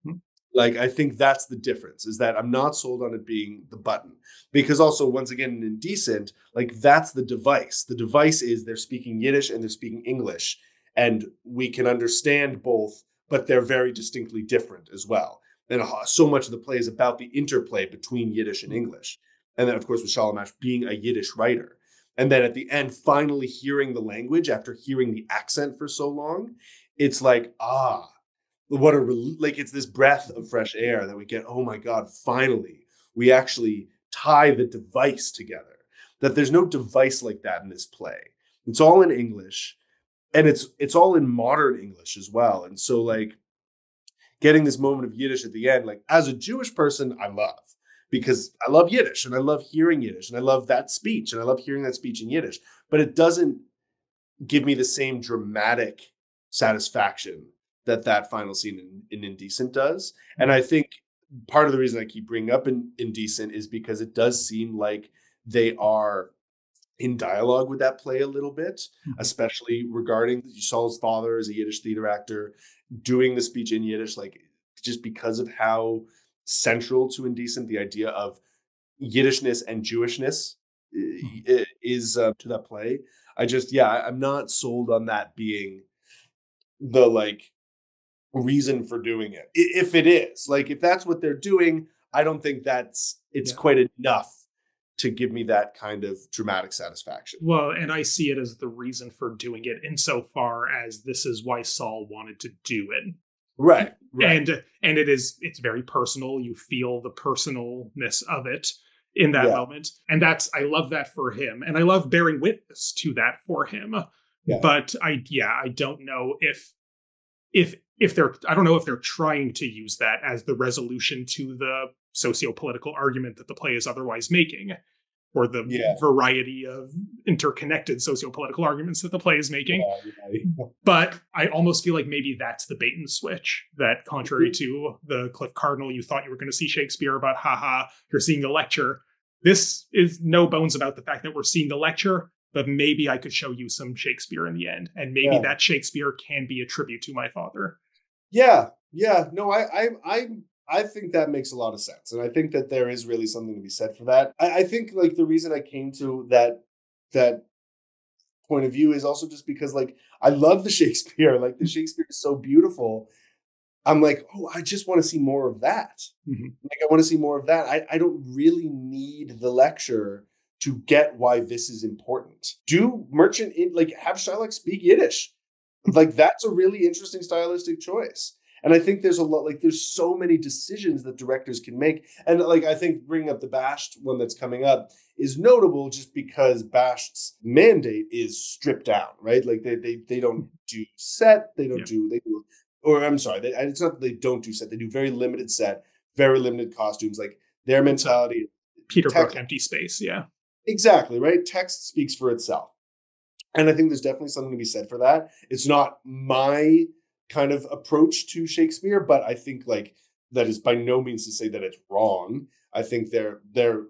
Hmm. Like, I think that's the difference, is that I'm not sold on it being the button. Because also, once again, in Indecent, like, that's the device. The device is they're speaking Yiddish and they're speaking English. And we can understand both, but they're very distinctly different as well. And so much of the play is about the interplay between Yiddish and English. And then, of course, with Shalamash being a Yiddish writer. And then at the end, finally hearing the language after hearing the accent for so long, it's like, what a like, it's this breath of fresh air that we get. Oh my God, finally, we actually tie the device together. That there's no device like that in this play. It's all in English, and it's all in modern English as well. And so, like, getting this moment of Yiddish at the end, like, as a Jewish person, I love, because I love Yiddish and I love hearing Yiddish and I love that speech and I love hearing that speech in Yiddish, but it doesn't give me the same dramatic satisfaction that that final scene in Indecent does. And I think part of the reason I keep bringing up Indecent is because it does seem like they are in dialogue with that play a little bit, especially regarding Saul's father as a Yiddish theater actor doing the speech in Yiddish, like, just because of how central to Indecent the idea of Yiddishness and Jewishness is to that play. I'm not sold on that being the, like, reason for doing it. If it is, like, if that's what they're doing, I don't think it's quite enough to give me that kind of dramatic satisfaction. Well, and I see it as the reason for doing it insofar as this is why Saul wanted to do it. Right. And it's very personal. You feel the personalness of it in that moment. And I love that for him. And I love bearing witness to that for him. Yeah. But I don't know if they're trying to use that as the resolution to the socio-political argument that the play is otherwise making, or the variety of interconnected socio-political arguments that the play is making. But I almost feel like maybe that's the bait and switch, that contrary to the Cliff Cardinal, you thought you were going to see Shakespeare, but haha, you're seeing the lecture. This is no bones about the fact that we're seeing the lecture, but maybe I could show you some Shakespeare in the end. And maybe that Shakespeare can be a tribute to my father. Yeah. No, I think that makes a lot of sense. And I think that there is really something to be said for that. I think, like, the reason I came to that point of view is also just because, like, I love the Shakespeare. Like, the Shakespeare is so beautiful. I'm like, oh, I just want to see more of that. Like, I want to see more of that. I don't really need the lecture to get why this is important. Do Merchant have Shylock speak Yiddish. Like, that's a really interesting stylistic choice. And I think there's a lot, like, there's so many decisions that directors can make. And, like, I think bringing up the Bashed one that's coming up is notable just because Bashed's mandate is stripped down, right? Like, they don't do set, they do, or I'm sorry, it's not that they don't do set, they do very limited set, very limited costumes. Like, their mentality. Peter Brook, empty space, yeah. Exactly, right? Text speaks for itself. And I think there's definitely something to be said for that. It's not my kind of approach to Shakespeare, but I think, like, that is by no means to say that it's wrong. I think they're,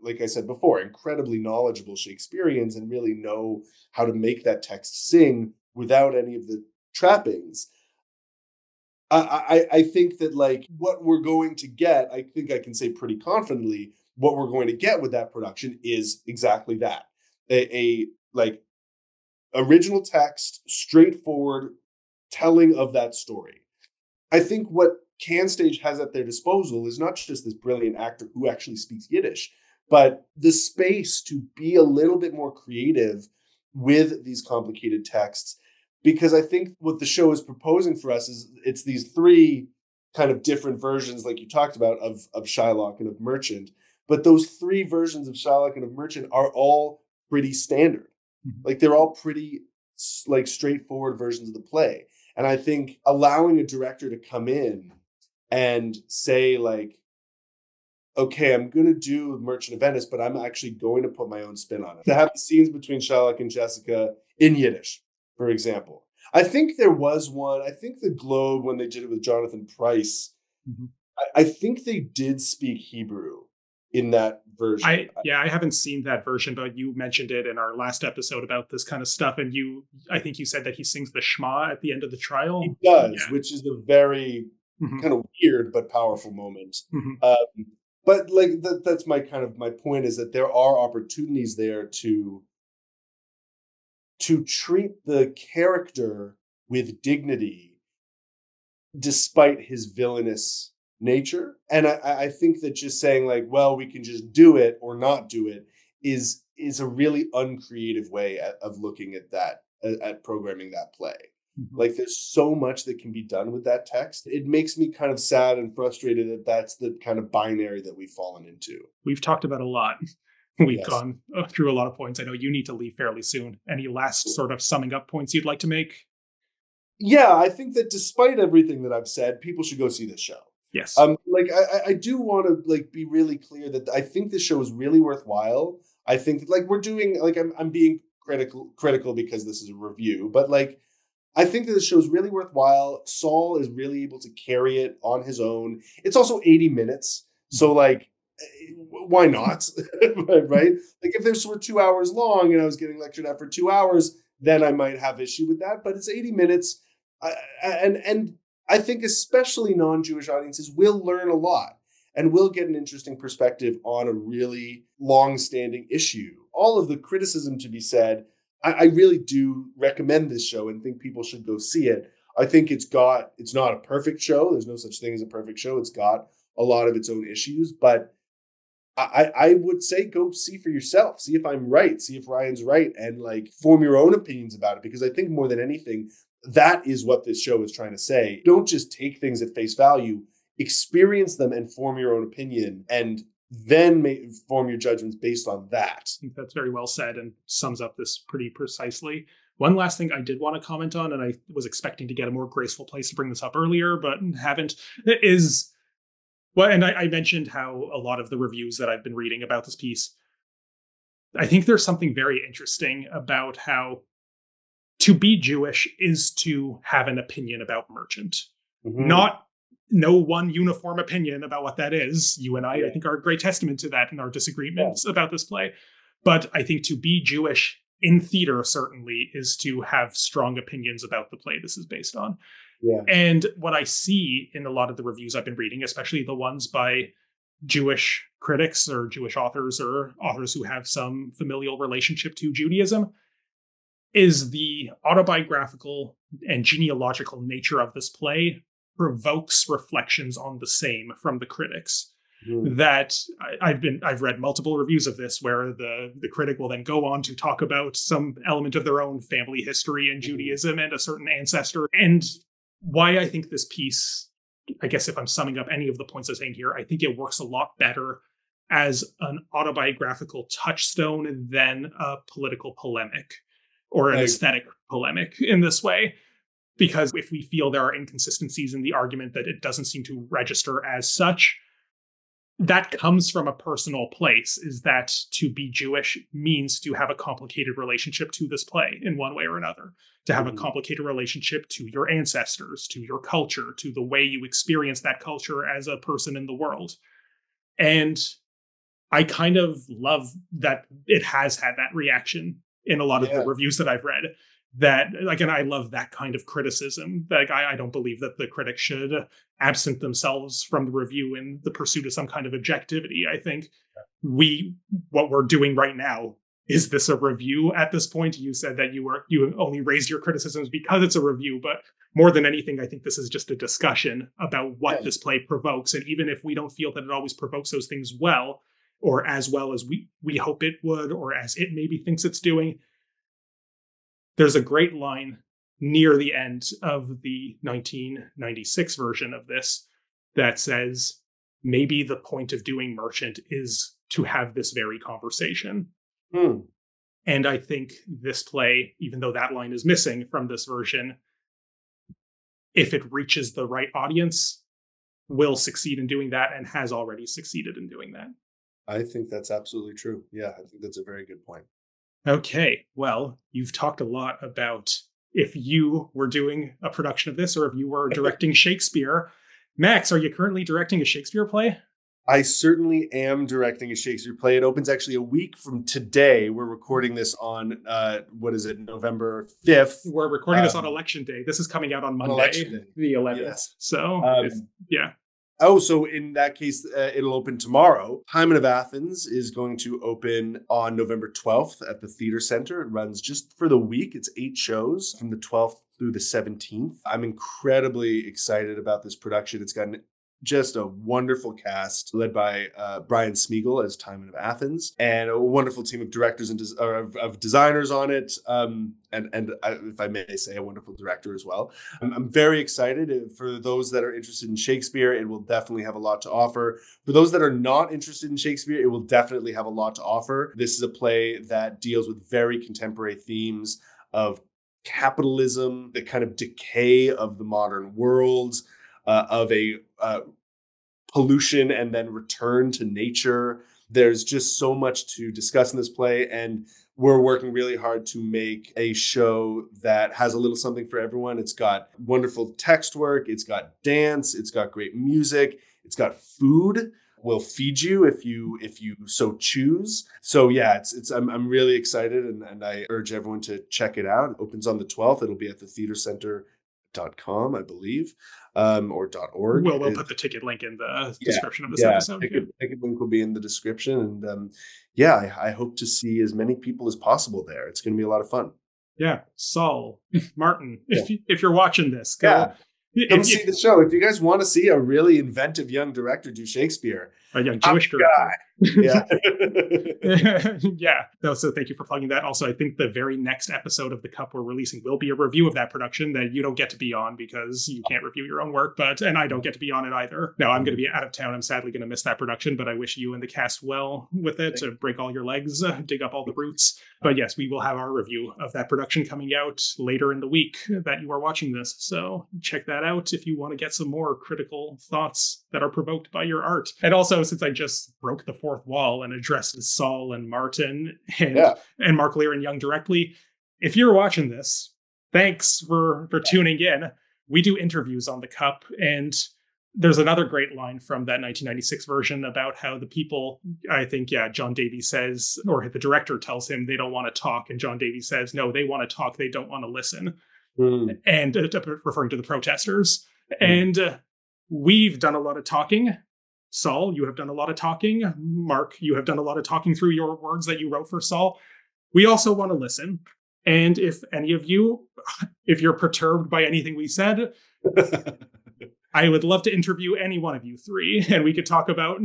like I said before, incredibly knowledgeable Shakespeareans and really know how to make that text sing without any of the trappings. I think that, like, what we're going to get, I think I can say pretty confidently, what we're going to get with that production is exactly that. A like, original text, straightforward telling of that story. I think what CanStage has at their disposal is not just this brilliant actor who actually speaks Yiddish, but the space to be a little bit more creative with these complicated texts. Because I think what the show is proposing for us is it's these three kind of different versions, like you talked about, of Shylock and of Merchant. But those three versions of Shylock and of Merchant are all pretty standard. Like, they're all pretty, like, straightforward versions of the play. And I think allowing a director to come in and say, like, okay, I'm going to do Merchant of Venice, but I'm actually going to put my own spin on it. To have the scenes between Shylock and Jessica in Yiddish, for example. I think there was one, I think the Globe, when they did it with Jonathan Pryce, Mhm. I think they did speak Hebrew in that version. I haven't seen that version, but you mentioned it in our last episode about this kind of stuff, and I think you said that he sings the Shema at the end of the He trial. does, Yeah. which is a very Hmm. kind of weird but powerful moment. Hmm. Um, but like that's my kind of my point, is that there are opportunities there to treat the character with dignity despite his villainous nature. And I think that just saying, like, well, we can just do it or not do it is a really uncreative way of looking at that, at programming that play. Hmm. Like, there's so much that can be done with that text. It makes me kind of sad and frustrated that that's the kind of binary that we've fallen into. We've talked about a lot. We've Yes. gone through a lot of points. I know you need to leave fairly soon. Any last sort of summing up points you'd like to make? Yeah, I think that despite everything that I've said, people should go see this show. Yes. Like, I do want to, like, be really clear that I think this show is really worthwhile. I think that, like, we're doing, like, I'm being critical because this is a review, but like, I think that the show is really worthwhile. Saul is really able to carry it on his own. It's also 80 minutes, so like, why not? Right? Like, if this were 2 hours long and I was getting lectured at for 2 hours, then I might have issue with that. But it's 80 minutes, and I think especially non-Jewish audiences will learn a lot and will get an interesting perspective on a really long-standing issue. All of the criticism to be said, I really do recommend this show and think people should go see it. I think it's not a perfect show. There's no such thing as a perfect show. It's got a lot of its own issues, but I would say go see for yourself. See if I'm right. See if Ryan's right, and like form your own opinions about it. Because I think more than anything, that is what this show is trying to say. Don't just take things at face value. Experience them and form your own opinion, and then form your judgments based on that. I think that's very well said and sums up this pretty precisely. One last thing I did want to comment on, and I was expecting to get a more graceful place to bring this up earlier, but haven't, is well, and I mentioned how a lot of the reviews that I've been reading about this piece, I think there's something very interesting about how to be Jewish is to have an opinion about Merchant. Mm-hmm. Not no one uniform opinion about what that is. You and I Yeah. think, are a great testament to that in our Yeah. disagreements about this play. But I think to be Jewish in theater certainly is to have strong opinions about the play this is based on. Yeah. And what I see in a lot of the reviews I've been reading, especially the ones by Jewish critics or Jewish authors or authors who have some familial relationship to Judaism, is the autobiographical and genealogical nature of this play provokes reflections on the same from the critics. Mm-hmm. That I've read multiple reviews of this where the critic will then go on to talk about some element of their own family history in Judaism and a certain ancestor. And why I think this piece, I guess if I'm summing up any of the points I'm saying here, I think it works a lot better as an autobiographical touchstone than a political polemic or an aesthetic polemic in this way. Because if we feel there are inconsistencies in the argument that it doesn't seem to register as such, that comes from a personal place, is that to be Jewish means to have a complicated relationship to this play in one way or another, to have a complicated relationship to your ancestors, to your culture, to the way you experience that culture as a person in the world. And I kind of love that it has had that reaction in a lot of the Yeah. reviews that I've read. That, again, I love that kind of criticism. Like, I don't believe that the critics should absent themselves from the review in the pursuit of some kind of objectivity. I think what we're doing right now, is this a review at this point? You said that you only raised your criticisms because it's a review, but more than anything, I think this is just a discussion about what this play provokes. And even if we don't feel that it always provokes those things well, or as well as we hope it would, or as it maybe thinks it's doing, there's a great line near the end of the 1996 version of this that says, maybe the point of doing Merchant is to have this very conversation. And I think this play, even though that line is missing from this version, if it reaches the right audience, will succeed in doing that and has already succeeded in doing that. I think that's absolutely true. Yeah, I think that's a very good point. Okay, well, you've talked a lot about if you were doing a production of this or if you were directing Shakespeare. Max, are you currently directing a Shakespeare play? I certainly am directing a Shakespeare play. It opens actually a week from today. We're recording this on what is it, November 5th. We're recording this on election day. This is coming out on Monday, election day. the 11th. Yes. So, yeah. Oh, so in that case, it'll open tomorrow. Hymen of Athens is going to open on November 12th at the Theatre Center. It runs just for the week. It's 8 shows from the 12th through the 17th. I'm incredibly excited about this production. It's got just a wonderful cast led by Brian Smeagol as Timon of Athens, and a wonderful team of directors and of designers on it, and if I may say, a wonderful director as well. I'm very excited. For those that are interested in Shakespeare, it will definitely have a lot to offer. For those that are not interested in Shakespeare, it will definitely have a lot to offer. This is a play that deals with very contemporary themes of capitalism, the kind of decay of the modern world, of a pollution and then return to nature. There's just so much to discuss in this play, and we're working really hard to make a show that has a little something for everyone. It's got wonderful text work, it's got dance, it's got great music, it's got food. We'll feed you if you so choose. So yeah, I'm really excited, and I urge everyone to check it out. It opens on the 12th. It'll be at the theatrecenter.com, I believe, or .org. We'll put the ticket link in the description of this episode. Ticket link will be in the description, and I hope to see as many people as possible there. It's going to be a lot of fun. Yeah, Saul, Martin, if you're watching this, go. Come see the show. If you guys want to see a really inventive young director do Shakespeare, a young Jewish director. Yeah. Yeah. No, so thank you for plugging that. Also, I think the very next episode of The Cup we're releasing will be a review of that production that you don't get to be on because you can't review your own work, and I don't get to be on it either. No, I'm going to be out of town. I'm sadly going to miss that production, but I wish you and the cast well with it, to break all your legs, dig up all the roots. But yes, we will have our review of that production coming out later in the week that you are watching this. So check that out if you want to get some more critical thoughts that are provoked by your art. And also, since I just broke the fourth wall and addressed Saul and Martin and Mark Leiren-Young directly, if you're watching this, thanks for tuning in. We do interviews on The Cup, and there's another great line from that 1996 version about how the people, I think, John Davies says, or the director tells him they don't want to talk, and John Davies says, no, they want to talk, they don't want to listen. And referring to the protesters. And we've done a lot of talking. Saul, you have done a lot of talking. Mark, you have done a lot of talking through your words that you wrote for Saul. We also want to listen. And if any of you, if you're perturbed by anything we said, I would love to interview any one of you three, and we could talk about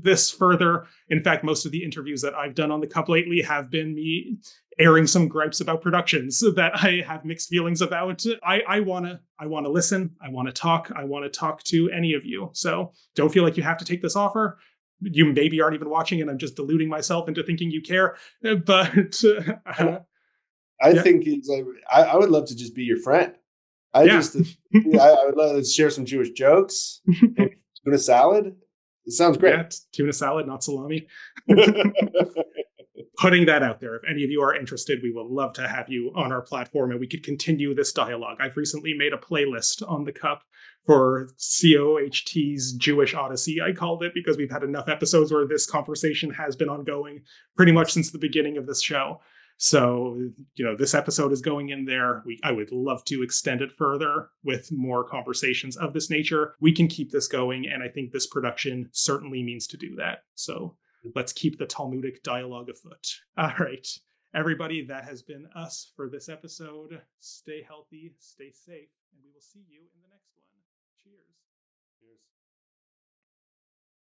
this further. In fact, most of the interviews that I've done on The Cup lately have been me airing some gripes about productions that I have mixed feelings about. I want to listen. I want to talk. I want to talk to any of you. So don't feel like you have to take this offer. You maybe aren't even watching, and I'm just deluding myself into thinking you care. But I think I would love to just be your friend. I would love to share some Jewish jokes. Maybe tuna salad. It sounds great. Yeah, tuna salad, not salami. Putting that out there. If any of you are interested, we will love to have you on our platform, and we could continue this dialogue. I've recently made a playlist on The Cup for COHT's Jewish Odyssey, I called it, because we've had enough episodes where this conversation has been ongoing pretty much since the beginning of this show. So, this episode is going in there. I would love to extend it further with more conversations of this nature. We can keep this going, and I think this production certainly means to do that. So let's keep the Talmudic dialogue afoot. All right, everybody, that has been us for this episode. Stay healthy, stay safe, and we will see you in the next one.